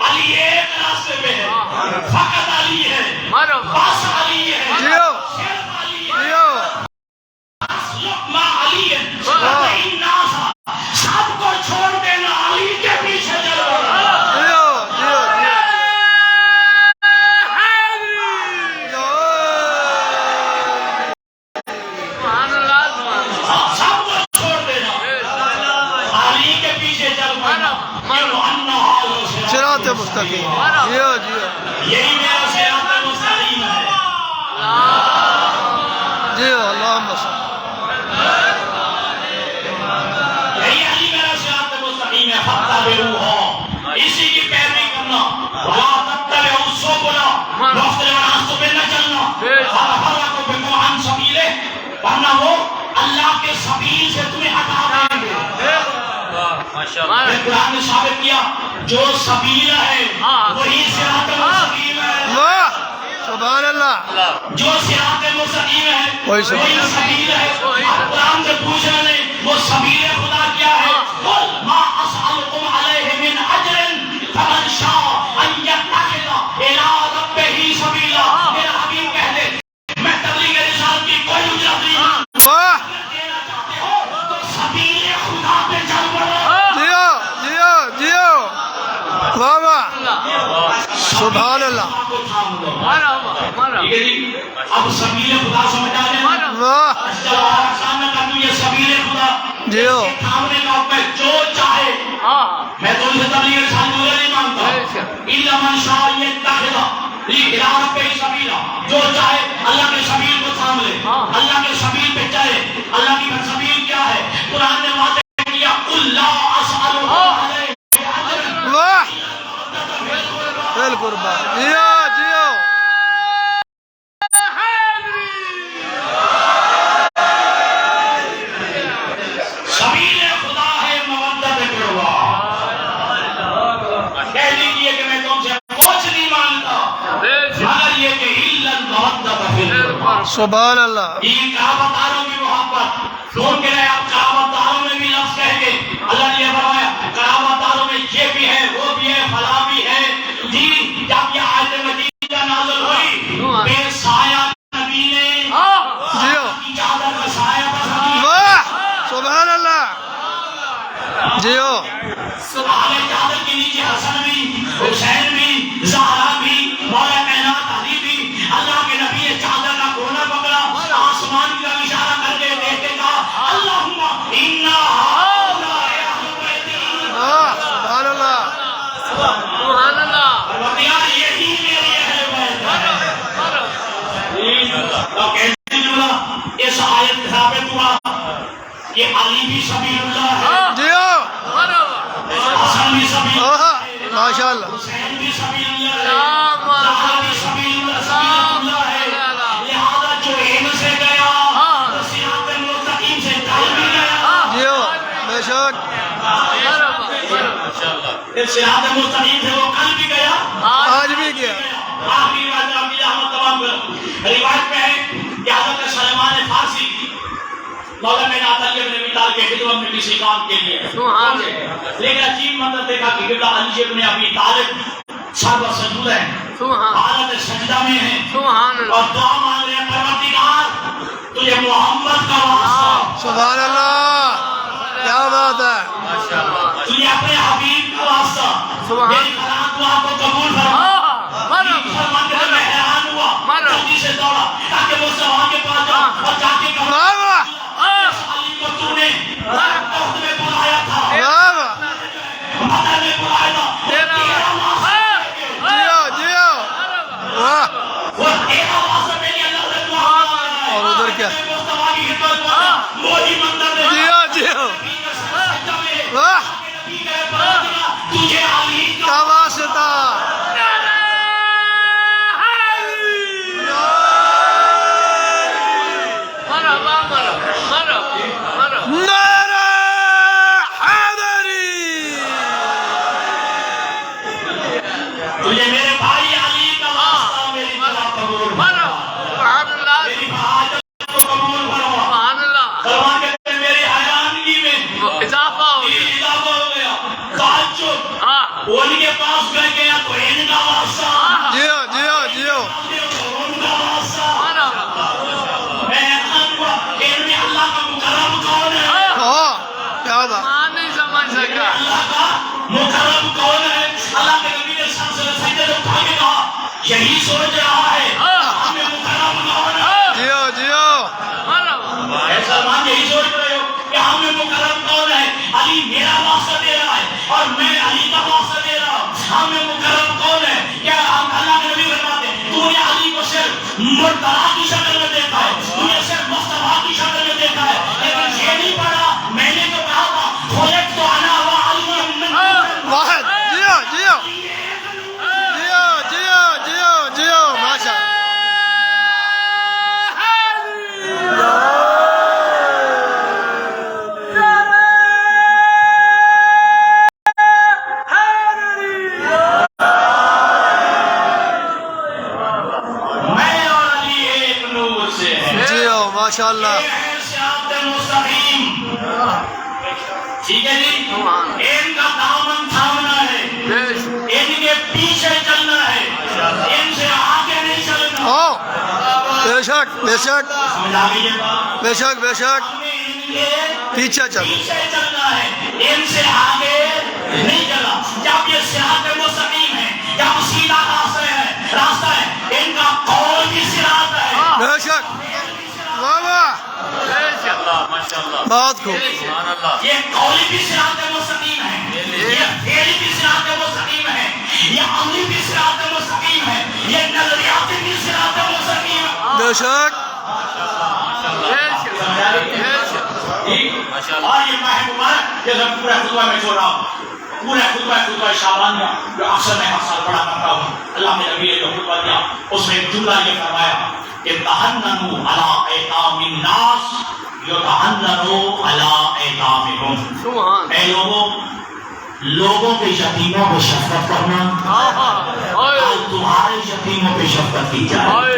علی ایک راستے پہ ہے فقط علی ہے مرحبا بس علی ہے جیو صرف علی ہے جیو ما علی ہے فاتحی ناسا سب کو چھوڑ دینا علی کے پیچھے چلو جیو جیو جیو سبحان اللہ سبحان سب کو چھوڑ دینا علی کے پیچھے چل پڑنا صراط مستقیم جیو جیو یہی میرا صراط مستقیم ہے جیو اللہم صل یہی علی میرا صراط مستقیم ہے فاتبعوہ ہو اسی کی پیروی کرنا ولا تتبعوا السبل مختلف راستوں پہ نہ چلنا فتفرق بکم عن سبیلہ ورنہ وہ اللہ کے سبیل سے تمہیں ہٹا دیں گے قرآن نے ثابت کیا جو سبیل ہے وہی صراط مستقیم ہے واہ سبحان اللہ جو صراط مستقیم ہے وہی وہی سبیل ہے آپ قرآن سے پوچھ رہے ہیں وہ سبیل خدا کیا ہے قل ما اسألکم علیہ من اجر فمن شاء ان یتخذ الی ربہ سبیلا میرا حبیب کہہ دے میں تبلیغ رسالت کی کوئی اجرت نہیں واہ دینا چاہتے ہو تو سبیل خدا پہ چل پڑو جیو جیو جیو بابا سبحان اللہ مرحبا مرحبا ٹھیک ہے جی اب سبیل خدا سمجھا دیں واہ سامنے کر دوں یہ سبیل خدا جیو تھامنے کا حکم ہے جو چاہے میں تو ان سے تبلیغ رسالت نہیں مانگتا الا من شاء یتخذ الی ربہ سبیلا جو چاہے اللہ کے سبیل کو تھام لے اللہ کے سبیل پہ چلے اللہ کی سبیل کیا ہے قرآن نے وعدہ کیا قل لا اسألکم علیہ واہ بالکل جیو جیو سبیل خدا ہے مودت قربا کہہ دیجئے کہ میں تم سے کچھ نہیں مانگتا مگر یہ کہ سبحان اللہ. یہ کعبہ داروں کی محبت سن کے رہے آپ کعبہ داروں میں بھی لفظ کہیں گے. اللہ نے یہ فرمایا کعبہ داروں میں یہ بھی ہے وہ بھی ہے فلاں بھی ہے. جی جب یہ آیت مدینہ نازل ہوئی بے سایہ نبی نے جیو کی چادر کا سایہ بس واہ سبحان اللہ. جیو آگے چادر کے نیچے حسن بھی حسین بھی زہرا بھی مولا کائنات علی بھی. اللہ کے نبی نے چادر کا کونا پکڑا آسمان کی طرف اشارہ کر کے دیکھ کے کہا اللہم انا ہؤلاء اہل بیتی. سبحان اللہ. سبحان اللہ. اور یہی میرے اہل بیت ہیں. اور کیسے جملہ اس آیت کے ثابت ہوا کہ علی بھی سبیل اللہ ہے جیو حسن بھی سبیل اللہ ہے ماشاء اللہ. حسین بھی سبیل اللہ ہے زہرا بھی سبیل اللہ ہے. لہذا جو علم سے گیا وہ صراط مستقیم سے چل بھی گیا. جیو بے شک. صراط مستقیم سے وہ کل بھی گیا آج بھی کیا. آخری بات آپ کی احمد تمام روایت میں ہے کہ حضرت سلمان فارسی مولا میں علی بن ابی طالب کے خدمت میں کسی کام کے لیے لیکن عجیب منظر دیکھا کہ قبلہ علی بن ابی طالب سر پر سجود ہیں حالت سجدہ میں ہیں اور دعا مانگ رہے ہیں پروردگار تجھے محمد کا واسطہ سبحان اللہ. کیا بات ہے. تجھے اپنے حبیب کا واسطہ میری خلاق دعا کو قبول فرما. مسلمان کے میں حیران ہوا جلدی سے دوڑا تاکہ وہ سوال کے پاس جاؤں اور جا کے کہا واہ واہ علی کو تو نے عہد میں بلایا تھا واہ واہ. بدر میں بلایا تھا جیو جیو واہ. وہ تیرا واسطہ میری اللہ سے دعا مانگ رہا ہے. اور ادھر کیا. مصطفیٰ کی خدمت میں وہی منظر میں جیو جیو واہ. تجھے علی کیا واسطہ. نعرہ حیدری. تجھے میرے بھائی علی کا واسطہ میری دعا قبول فرما. میری حاجت کو قبول فرما. سلمان کہتے ہیں میری حیرانگی میں اضافہ ہو گیا تعجب. ان کے پاس گئے گیا تو ان کا واسطہ جیو جیو جیو ان کا واسطہ. میں حیران ہوا کہ ان میں اللہ کا مکرم کون ہے. کیا بات. اللہ کا مکرم کون ہے. اللہ کے نبی نے سر سے سجدے میں اٹھا کے کہا یہی سوچ رہا ہے ہمیں مکرم کون ہے. جیو جیو اے سلمان یہی سوچ رہے ہو کہ ہمیں مکرم کون ہے. علی میرا واسطہ دے رہا ہے اور میں علی کا واسطہ دے رہا ہوں. ہمیں مکرم کون ہے. کیا ہم اللہ کے نبی فرماتے ہیں تو نے علی کو صرف مرتضیٰ کی شکل میں دیکھا ہے تو نے صرف مصطفیٰ کی شکل میں دیکھا ہے لیکن یہ نہیں پڑھا میں نے تو کہا تھا خلقت انا وعلی من واحد. جیو جیو جیو جیو جیو جیو ماشاء اللہ. میں اور علی ایک نور سے ہیں. جیو ماشاء اللہ. یہ ہے صراط مستقیم. ٹھیک ہے جی ان کا دامن تھامنا ہے ان کے پیچھے چلنا ہے ان سے آگے نہیں چلنا. بے شک بے شک سمجھ آ گئی یہ بات. بے شک بے شک. ہمیں ان کے پیچھے چل. پیچھے چلنا ہے ان سے آگے نہیں چلنا. جب یہ صراط مستقیم ہے جب سیدھا راستہ ہے ان کا قول بھی صراط ہے. بے شک. واہ واہ بہت خوب. یہ قول بھی صراط مستقیم ہے یہ فعل بھی صراط مستقیم ہے یہ عمل بھی صراط مستقیم ہے یہ نظریات بھی صراط مستقیم ہے. بے شک. اور یہ ماہ مبارک جیسا پورا خطبہ میں چھوڑ رہا ہوں پورا خطبہ شعبان کا جو اکثر میں ہر سال پڑھا کرتا ہوں. اللہ نے نبی نے جو خطبہ دیا اس میں ایک جملہ یہ فرمایا کہ تحننوا علی ایتام الناس یتحننوا علی ایتامکم. اے لوگوں کے یتیموں کو شفقت کرنا تمہارے یتیموں پہ شفقت کی جائے.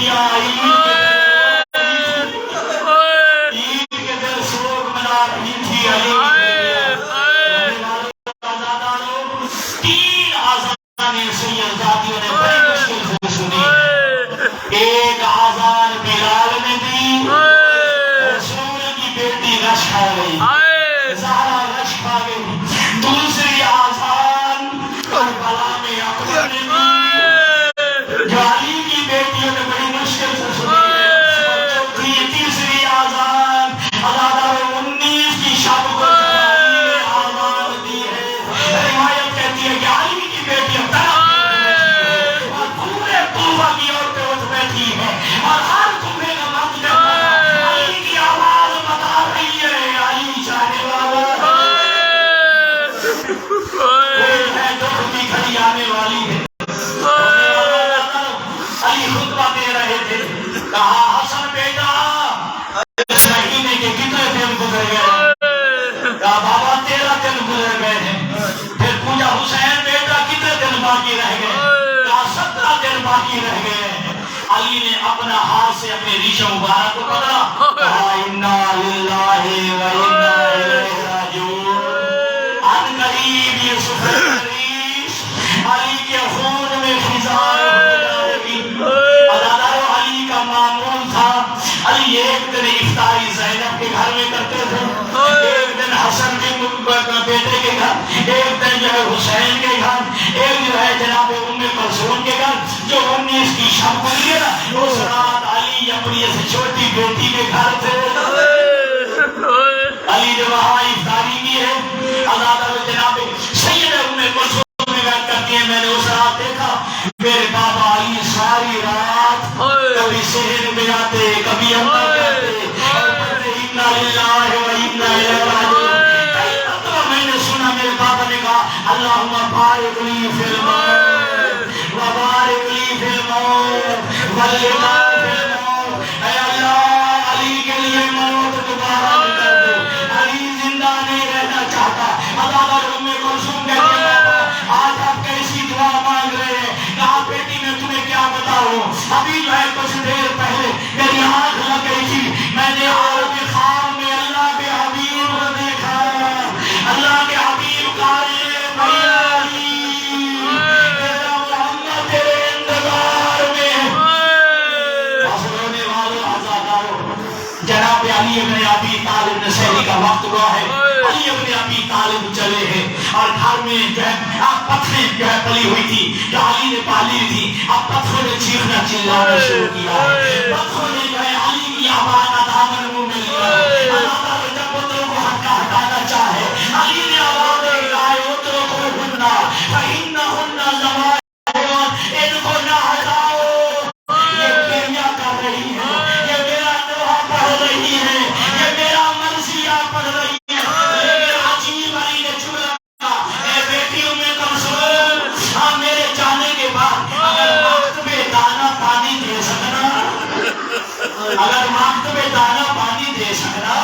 بیٹیاں عید کے دن سوگ منا رہی تھی علی تین آزان سیداتیوں نے بڑی مشکل سے سنی ایک آزان بلال نے دی رسول کی بیٹی رش کھا گئی زہرا رش کھا گئی دوسری آزان کربلا میں اکبر نے دی جو علی کی بیٹیوں نے بڑی مشکل سے سنی تیسری آزان ازادار 19 کی شب کو علی نے آزان دی ہے روایت کہتی ہے کہ علی کی بیٹیاں اور پورے طوبہ کی عورتیں اٹھ بیٹھی ہیں اور ہر طوبے کا مرد جب علی کی آواز بتا رہی ہے علی چاہنے والا کوئی ہے جو خودی کھڑی آنے والی ہے علی خطبہ دے رہے تھے کہا حسن بیٹا اس مہینے کے کتنے دن گزر گئے کہا بابا 13 دن گزر گئے ہیں پھر پوچھا حسین بیٹا کتنے دن باقی رہ گئے کہا 17 دن باقی رہ گئے علی نے اپنا ہاتھ سے اپنے ریشہ مبارک کو پکڑا کہا انا للہ و انا الیہ راجعون ان قریب یہ سفر ریش علی کے خون میں خزان ہو جائے گی ازادار علی کا معمول تھا علی ایک دن افطاری زینب کے گھر میں کرتے تھے ایک دن حسن کے بیٹے کے گھر ایک دن جو ہے حسین کے گھر ایک جو ہے جناب ام کلثوم کے گھر جو 19 کی شب گزری ہے نا اس رات علی اپنی ایسی چھوٹی بیٹی کے گھر تھے علی نے وہاں افطاری کی ہے ازادار جناب سید ام کلثوم میں بیٹھ کرتی ہیں میں نے اس رات دیکھا میرے بابا علی ساری رات کبھی سہر میں آتے کبھی اندر جاتے اور پڑھتے انا للہ و انا الیہ راجعون کئی مرتبہ میں نے سنا میرے بابا نے کہا اللہم بارک لی فی الموت و بارک لی فی الموت واللقاء فی الموت اے اللہ علی کے لیے موت دوبارہ کر دو علی زندہ نہیں رہنا چاہتا ازادار ام کلثوم کہتے ہیں آج آپ کیسی دعا مانگ رہے ہیں کہا بیٹی میں تمہیں کیا بتاؤں ابھی جو ہے کچھ دیر پہلے میری آنکھ لگ گئی تھی میں نے عالم خواب میں اللہ کے حبیب کو دیکھا اللہ کے حبیب قائل میرا علی میرا محمد تیرے انتظار میں رونے والوں ازاداروں جناب علی ابن ابی طالب نصیری کا وقت ہوا ہے علی ابن ابی طالب چلے ہیں اور گھر میں جو ہے پتھریں جو ہے پلی ہوئی تھی جو علی نے پالی تھی اب پتھروں نے چیخنا چلانا شروع کیا پتھروں نے جو ہے علی کی آواز دامن منہ میں لیا اللہ تعالی جب پتھروں کو ہٹانا چاہے علی نے آواز دی اترو کو ہننا فإنہن زوائر ان کو نہ ہٹاؤ یہ کیمیا کر رہی ہے یہ میرا نوحہ پڑھ رہی ہے یہ میرا مرثیہ پڑھ رہی ہے یہ میرا عجیب علی نے چلا اے بیٹیوں میں کمزور ہاں میرے جانے کے بعد اگر وقت میں دانا پانی دے سکنا اگر وقت میں دانا پانی دے سکنا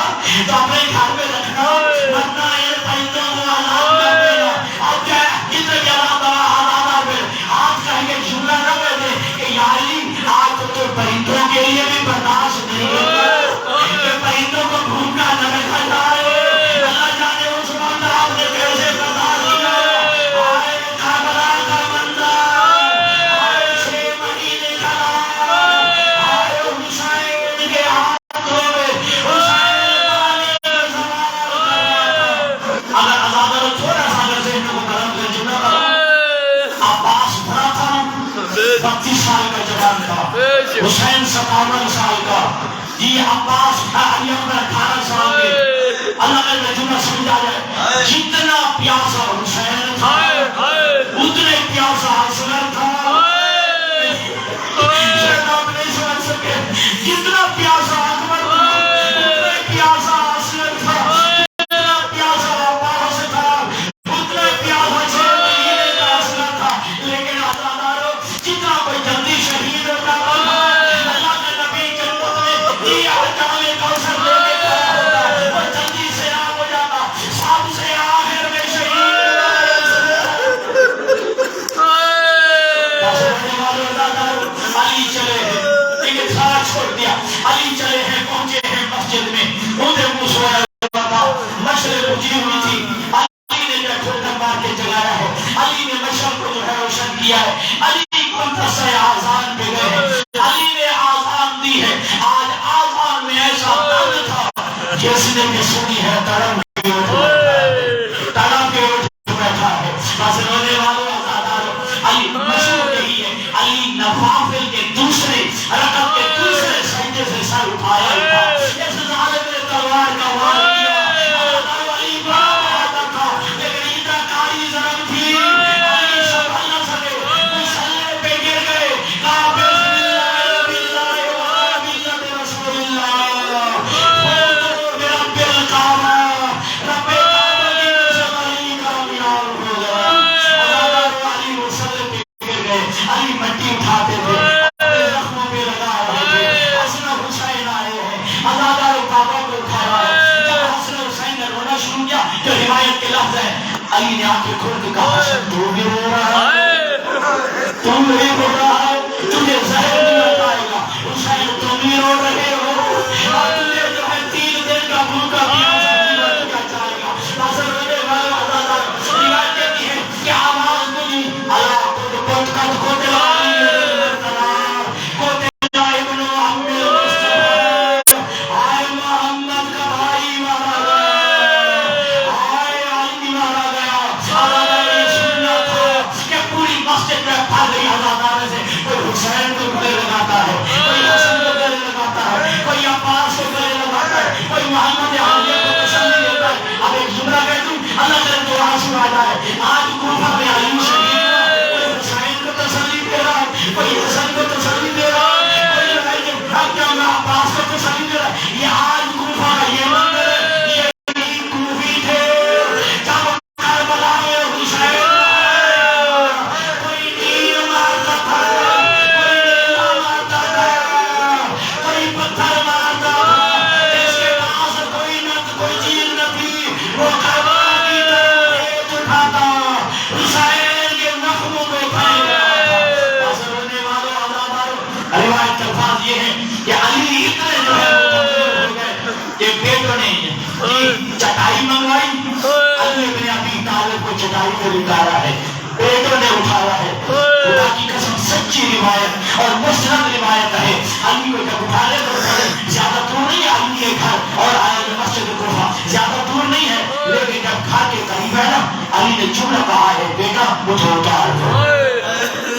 تو اپنے گھر میں رکھنا ورنہ یہ پرندوں کو آزاد کر دینا اب کیا ہے کتنے کے اللہ تعالیٰ آزادہ پہ ہاتھ کہیں گے جملہ نہ کر دے کہ یا علی آج تو پرندوں کے لیے بھی برداشت نہیں ہوتا کہ پرندوں کو بھوکا نہ رکھا جائے اللہ جانے اس وقت آپ نے کیسے برداشت کیا آئے کربلا کا منظر آئے 6 مہینے کا رات آئے حسین کے ہاتھوں میں حسین پانی میں سوار اگر ازادار تھوڑا سا اگر ذہن کو گرم کر جملہ کرو عباس بڑا تھا 32 سال کا جوان تھا حسین 57 سال کا یہ عباس علی اکبر 18 سال کے اللہ میں جملہ سمجھا جائے جتنا پیاسا حسین تھا اتنے پیاسا حسن تھا شاید آپ نہیں سمجھ سکے جتنا پیاسا اکبر تھا اتنے پیاسا حسن تھا جتنا پیاسا عباس تھا اتنے پیاسا 6 مہینے کا حسن تھا لیکن ازاداروں جتنا کوئی جلدی شہید ہوتا تھا اللہ کے نبی جنت میں دیا جامع کوثر لے کے کھڑا ہوتا اور جلدی سے آ ہو جاتا سب سے آخر میں شہید چھوڑ دیا. علی چلے ہیں پہنچے ہیں مسجد میں. ادھر منہ سویا ہوا تھا, مشرق اٹھی ہوئی تھی. علی نے جو ٹھوکر مار کے جگایا ہے, علی نے مشرق کو جو ہے روشن کیا ہے. علی منتص آذان پہ گئے ہیں, علی نے آذان دی ہے. آج آذان میں ایسا درد تھا جس نے بھی سنی ہے تڑپ کے اٹھ بیٹھا ہے. بس رونے والوں آزاداروں, علی مشہور یہی ہے, علی نوافل کے دوسرے رکعت کے دوسرے سجدے سے سر اٹھایا تھا. اس ظالم نے تلوار کا وار کیا. علی بڑا بہادر تھا لیکن اتنا کاری ضرب تھی, علی سنبھل نہ سکے, مسلح پہ گر گئے. کہا بسم اللہ باللہ و ملت رسول اللہ برب الکعبہ. رب کعبہ کی قسم علی کا میال ہو گیا. علی مسلح پہ گر گئے. علی مٹی اٹھاتے تھے, اپنے زخموں پہ لگا رہے تھے. حسن حسین آئے ہیں, عزادار کعبہ کو اٹھایا ہے. جب حسن حسین نے رونا شروع کیا تو روایت کے لفظ ہے, علی نے آنکھیں کھول کے کہا حسن تو بھی رو رہا ہے, تم بھی رو رہا ہے, تجھے زہر نہیں لگائے گا. حسین تم بھی رو رہے ہو, اور تجھے جو ہے 3 دن کا بھوکا پیاسا نہیں کیا جائے گا. حسن رونے والا عزادار روایت کہتی ہے کہ آواز ملی, اللہ خود قد قتل علی المرتضی قتل ابن عم المصطفی. آئے محمد کا بھائی مارا گیا, آئے علی مارا گیا. عزادار نے سننا تھا کہ پوری مسجد میں پھر گئی عزادار سے. کوئی حسین کو گلے لگاتا ہے, کوئی حسن کو گلے لگاتا ہے, کوئی عباس کو گلے لگاتا ہے, کوئی محمد عالیہ کو تسلی دیتا ہے. اب ایک جملہ کہہ دوں, اللہ کرے تو آنسو آ جائے. آج کوفہ میں علی شہید ہے, کوئی حسین کو تسلی دے رہا ہے, کوئی حسن کو تسلی دے رہا ہے, کوئی کیا میں عباس کو تسلی دے رہا ہے. یہ آج کوفہ کا یہ منظر ہے. یہ کوفی تھے جب کربلا میں حسین کوئی تیر مارتا تھا, کوئی نیزہ مارتا تھا, کوئی پتھر مارتا تھا. اس کے پاس کوئی چیز نہ تھی, وہ کربلا کی طرف ہاتھ اٹھاتا, حسین کے زخموں کو پھینک رہا تھا. بس رونے والوں عزاداروں, روایت کے الفاظ یہ ہیں کہ علی اتنے جو ہے وہ کمزور ہو گئے کہ بیٹوں نے چٹائی منگوائی. علی ابن ابی طالب کو چٹائی پہ لٹایا ہے, بیٹوں نے اٹھایا ہے. خدا کی قسم سچی روایت اور مستند روایت ہے. علی کو جب اٹھانے تو زیادہ دور نہیں ہے علی کے گھر اور مسجد کوفہ, زیادہ دور نہیں ہے, لیکن جب گھر کے قریب ہے نا, علی نے جملہ کہا ہے, بیٹا مجھے اتار دو,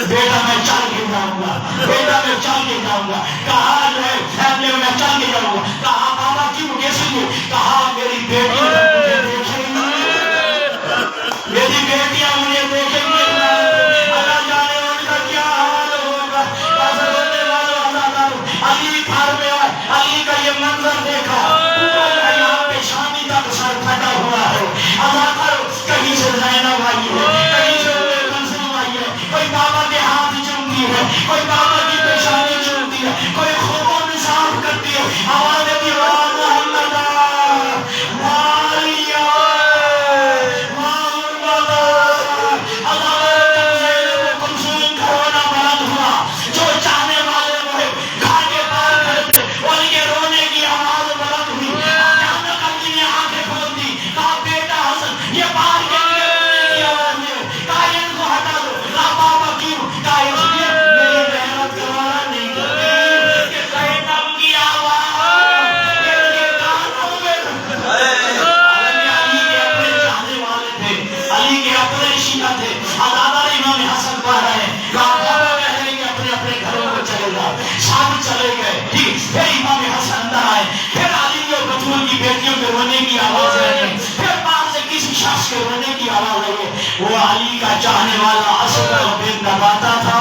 بیٹا میں چل کے جاؤں گا, بیٹا میں چل کے جاؤں گا. کہا جو ہے میں چل کے جاؤں گا. کہا بابا کیوں, کیسے لیے؟ کہا میری بیٹی مجھے دیکھیں گی, میری بیٹیاں مجھے دیکھیں گی, اللہ جانے ان کا کیا حال ہوگا. بس رونے والوں عزاداروں, علی گھر میں آئے, علی کا یہ منظر دیکھا, پورا یہاں پہ شامی تک سر پھٹا ہوا ہے. عزاداروں, کہیں سے زینب آئی ہے, کہیں سے کلثوم آئی ہے, کوئی بابا کے ہاتھ چومتی ہے, کوئی بابا کی پیشانی چومتی ہے, کوئی خوبوں میں صاف کرتی ہے. آواز دیتی ہے محمد مالیا محمد. عزاداروں کلثوم کا رونا بلند ہوا, جو چاہنے والے وہ گھر کے باہر کھڑے تھے, ان کے رونے کی آواز بلند ہوئی. اچانک علی نے آنکھیں کھول دی, کہا بیٹا حسن یہ باہر کے لیے رونے کی آواز ہے, کہا ان کو ہٹا دو. کہا بابا کیوں؟ کہا اس لیے میری محنت گوارا نہیں کرتی کہ زینب کی آواز ان کے کانوں میں. علی کے اپنے چاہنے والے تھے, علی کے اپنے شیعہ تھے. عزادار امام حسن پڑھ رہے ہیں, کہا بابا کہہ رہے ہیں کہ اپنے اپنے گھروں کو چلے جاؤ. سب چلے گئے, ٹھیک. پھر امام حسن اندر آئے, پھر علی اور بطول کی بیٹیوں کے رونے کی آواز آئی, پھر باہر سے کسی شخص کے رونے کی آواز آئی. وہ علی کا چاہنے والا اسد بن نباتہ تھا.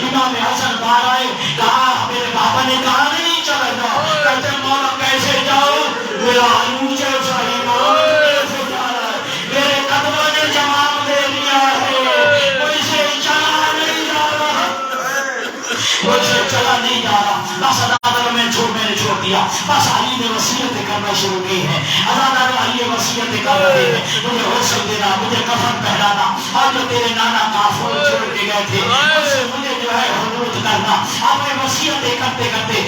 امام حسن باہر آئے, کہا میرے بابا نے کہا نہیں چلا جاؤ. کہتے مولا کیسے جاؤ, میرا اونچے سا امام کیسے جا رہا ہے, میرے قدموں نے جواب دے دیا ہے, مجھ سے چلا نہیں جا رہا, مجھ سے چلا نہیں جا رہا. بس عزاداروں میں نے چھوڑ دیا. بس علی نے وصیتیں کرنا شروع کی ہیں. عزاداروں علی وصیتیں کر رہے ہیں, مجھے غسل دینا, مجھے کفن پہنانا, اور جو تیرے نانا کافر چھوڑ کے گئے تھے اس سے مجھے جو ہے حدود کرنا. اب میں وصیتیں کرتے کرتے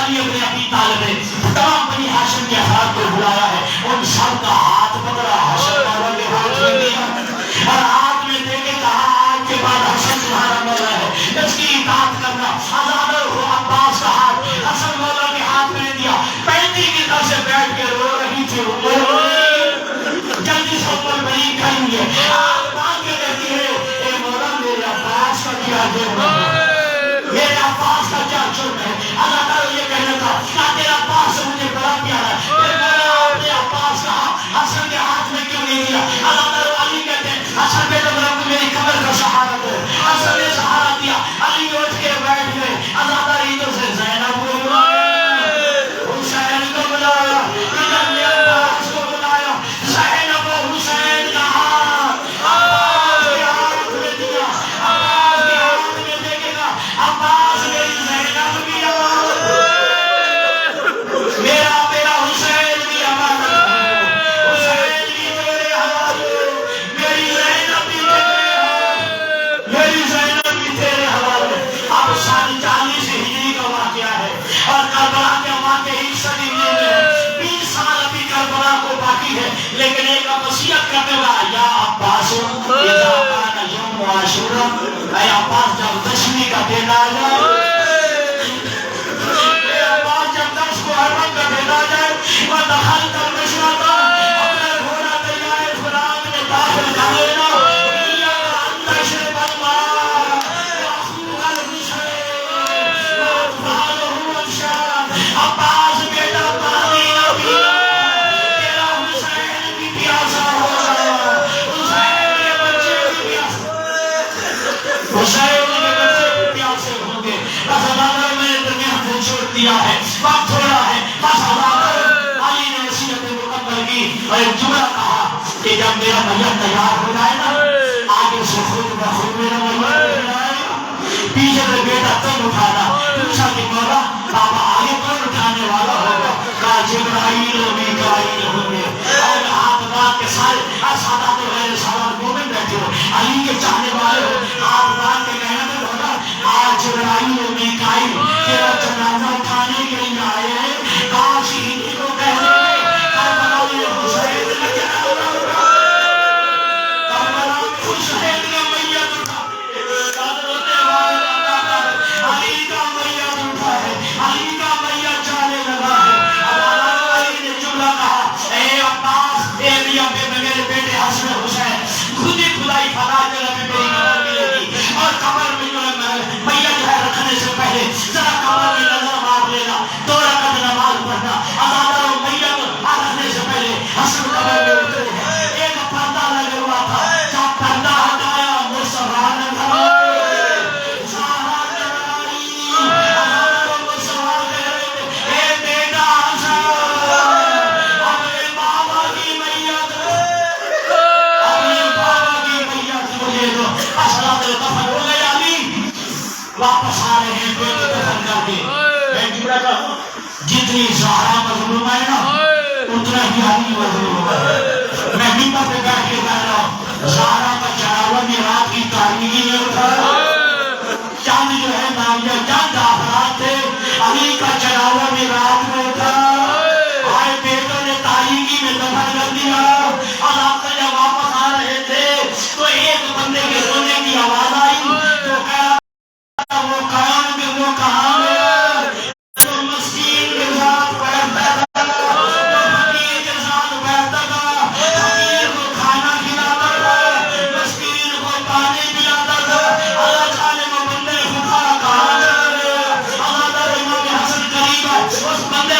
علی ابن ابی طالب نے تمام بنی ہاشم کے افراد کو بلایا ہے، ان سب کا ہاتھ پکڑا، حسن مولا کے ہاتھ میں دیا اور ہاتھ میں دے کے کہا آج کے بعد حسن تمہارا مولا ہے، اس کی اطاعت کرنا۔ آزاد ہو عباس کا ہاتھ حسن مولا کے ہاتھ میں دیا، پینٹی کی طرف سے بیٹھ کے رو رہی تھی، جلدی سے اوپر بری کھائیں گے، آپ مانگ کے کہتی ہے اے مولا میرے عباس کا کیا جرم ہے، میرے عباس کا کیا جرم ہے؟ اللہ تعالیٰ یہ کہنا تھا کہ تیرا عباس سے مجھے بڑا پیارا ہے، پھر مولا آپ نے عباس کا حسن کے ہاتھ میں کیوں نہیں دیا؟ اللہ تعالیٰ علی کہتے ہیں حسن بیٹا میرا میری قبر کا سہارا دے، حسن نے سہارا دیا، علی اٹھ کے بیٹھ گئے، اللہ تعالیٰ ادھر سے زینب کو بلایا، حسین کو بلایا، ادھر نے عباس کو بلایا، زینب و حسین کا ہاتھ عباس کے ہاتھ میں دیا، عباس کے ہاتھ میں دے گا، عباس میری زینب کی امانت میرا تیرا حسین کی امانت حسین بھی تیرے حوالے، میری زینب بھی تیرے حوالے، میری زینب بھی تیرے حوالے۔ اب 40 ہجری کا واقعہ ہے اور کربلا کے واقعے 1 میں 20 سال ابھی کربلا کو باقی ہے، لیکن ایک وصیت کرنے والا یا عباس اذا کان یوم عاشورا، اے عباس جب 10ویں کا دن آ جائے، اے عباس جب 10 کو حرم کا دن آ جائے، وَدَخَلْتَ الْمِشْرَةَ، اپنا گھوڑا دریائے فرات میں داخل کر لینا، إِيَّاكَ أَن تَشْرِبَ الْمَاءَ وَأَخُوكَ الْحُسَيْنُ وَأَطْفَالُهُ أَنْشَارٌ، عباس بیٹا پانی نہ پینا، تیرا حسین بھی پیاسا ہوگا، حسین کے بچے بھی پیاسے، حسین کے بچے بھی پیاسے ہوں گے۔ بس اللہ نے میں نے درمیان سے چھوڑ دیا ہے، وقت تھوڑا ہے، بس اللہ علی نے وصیت مکمل کی اور ایک جملہ کہا کہ جب میرا میت تیار ہو جائے نا، آگے سے خود بخود میرا میت ہو جائے گا، پیچھے سے بیٹا تم اٹھانا، پوچھا کہ مولا بابا آگے کون اٹھانے والا ہوگا؟ کہا جبرائیل و میکائیل ہوں گے، اور ہاتھ باندھ کے سارے سادات و غیر سادات مومن بیٹھے ہو، علی کے چاہنے والے ہو، ہاتھ باندھ کے کہنا تو ہوگا آج جبرائیل و میکائیل تیرا جنازہ اٹھانے کے لیے آئے ہیں، کاش انہی کو کہنے کربلا میں حسین کا جنازہ اٹھا، کربلا میں حسین کا میت اٹھا، روتے والے علی کا میت اٹھا ہے، علی کا میت جانے لگا ہے۔ اب علی نے جملہ کہا اے عباس، اے میرے بیٹے حسن حسین، خود ہی خدائی فدا جگہ میں میری قبر ملے گی، اور قبر میں جو ہے میت جو ہے رکھنے سے پہلے ذرا قبر میں نظر مار لینا، 2 رکعت نماز پڑھنا، آزادہ و میت رکھنے سے پہلے حسن قبر میں اترے ہیں، ایک پردہ لگا ہوا تھا، جب پردہ ہٹایا مصطفیٰ نے کہا سارا کرائی، آزادہ و مصطفیٰ کہہ رہے تھے اے بیٹا حسن، اپنے بابا کی میت اپنے بابا کی میت مجھے دو، اصلا تو دفن ہو گئے، علی واپس آ رہے ہیں بیٹے دفن کر کے۔ میں جملہ کہوں جتنی زہرا مظلوم ہے نا اتنا ہی علی مظلوم ہے۔ میں ممبر پہ بیٹھ کے کہہ رہا ہوں زہرا کا چراغا میں رات کی تاریکی میں اٹھا، چاند جو ہے نامیہ چند افراد تھے، علی کا چراغا میں رات میں اٹھا، آئے بیٹوں نے تاریکی میں دفن کر دیا، اور آپ کا جب واپس آ رہے تھے تو ایک بندے کے رونے کی آواز آئی جو کہہ رہا وہ کون کہ وہ کہاں گیا، جو مسکین کے ساتھ بیٹھتا تھا، جو فقیر کے ساتھ بیٹھتا تھا، فقیر کو کھانا کھلاتا تھا، مسکین کو پانی پلاتا تھا، اللہ تعالی وہ بندے خدا کہاں چلا گیا؟ اللہ تعالی امام حسن قریب ہے، اس بندے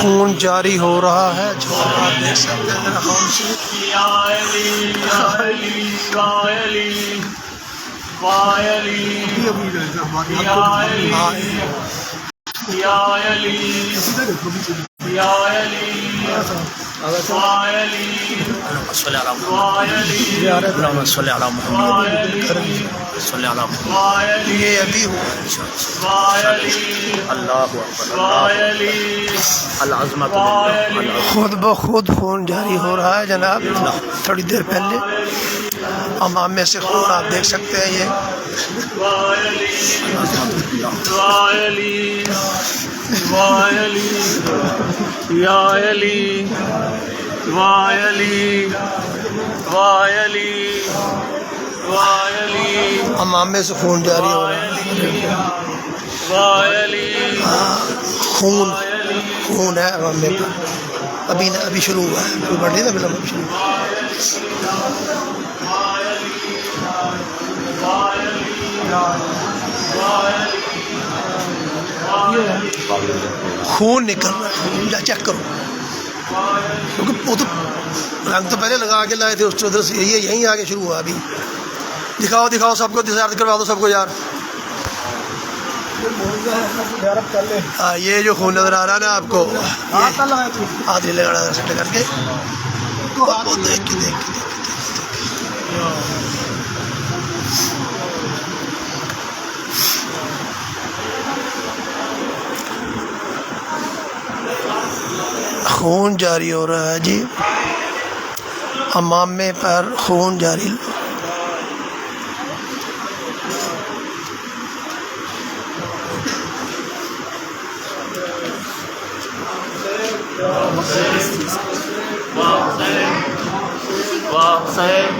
خون جاری ہو رہا ہے جو آپ دیکھ سکتے ہیں ذرا خون سے یا علی یا علی یا علی یا علی یا علی یا علی یا علی اللهم صل على محمد اللهم صل على محمد صل على محمد یہ ابھی ہوا اللہ اکبر العظمت للہ خود بخود خون جاری ہو رہا ہے جناب تھوڑی دیر پہلے امام میں سے خون آپ دیکھ سکتے ہیں یہ امام میں سے خون جاری ہو رہا ہے خون خون ہے امام میں پر ابھی شروع ہوا ہے کوئی بڑھ نہیں تھا ابھی شروع خون نکل رہا ہے جا چیک کرو کیونکہ وہ تو رنگ تو پہلے لگا کے لائے تھے اس ادھر سے یہیں آگے شروع ہوا ابھی دکھاؤ سب کو زیارت کروا دو سب کو یار یہ جو خون نظر آ رہا ہے نا آپ کو ہاتھ نہیں لگانا سیٹ کر کے دیکھ کے خون جاری ہو رہا ہے جی امامے پر خون جاری واہ صاحب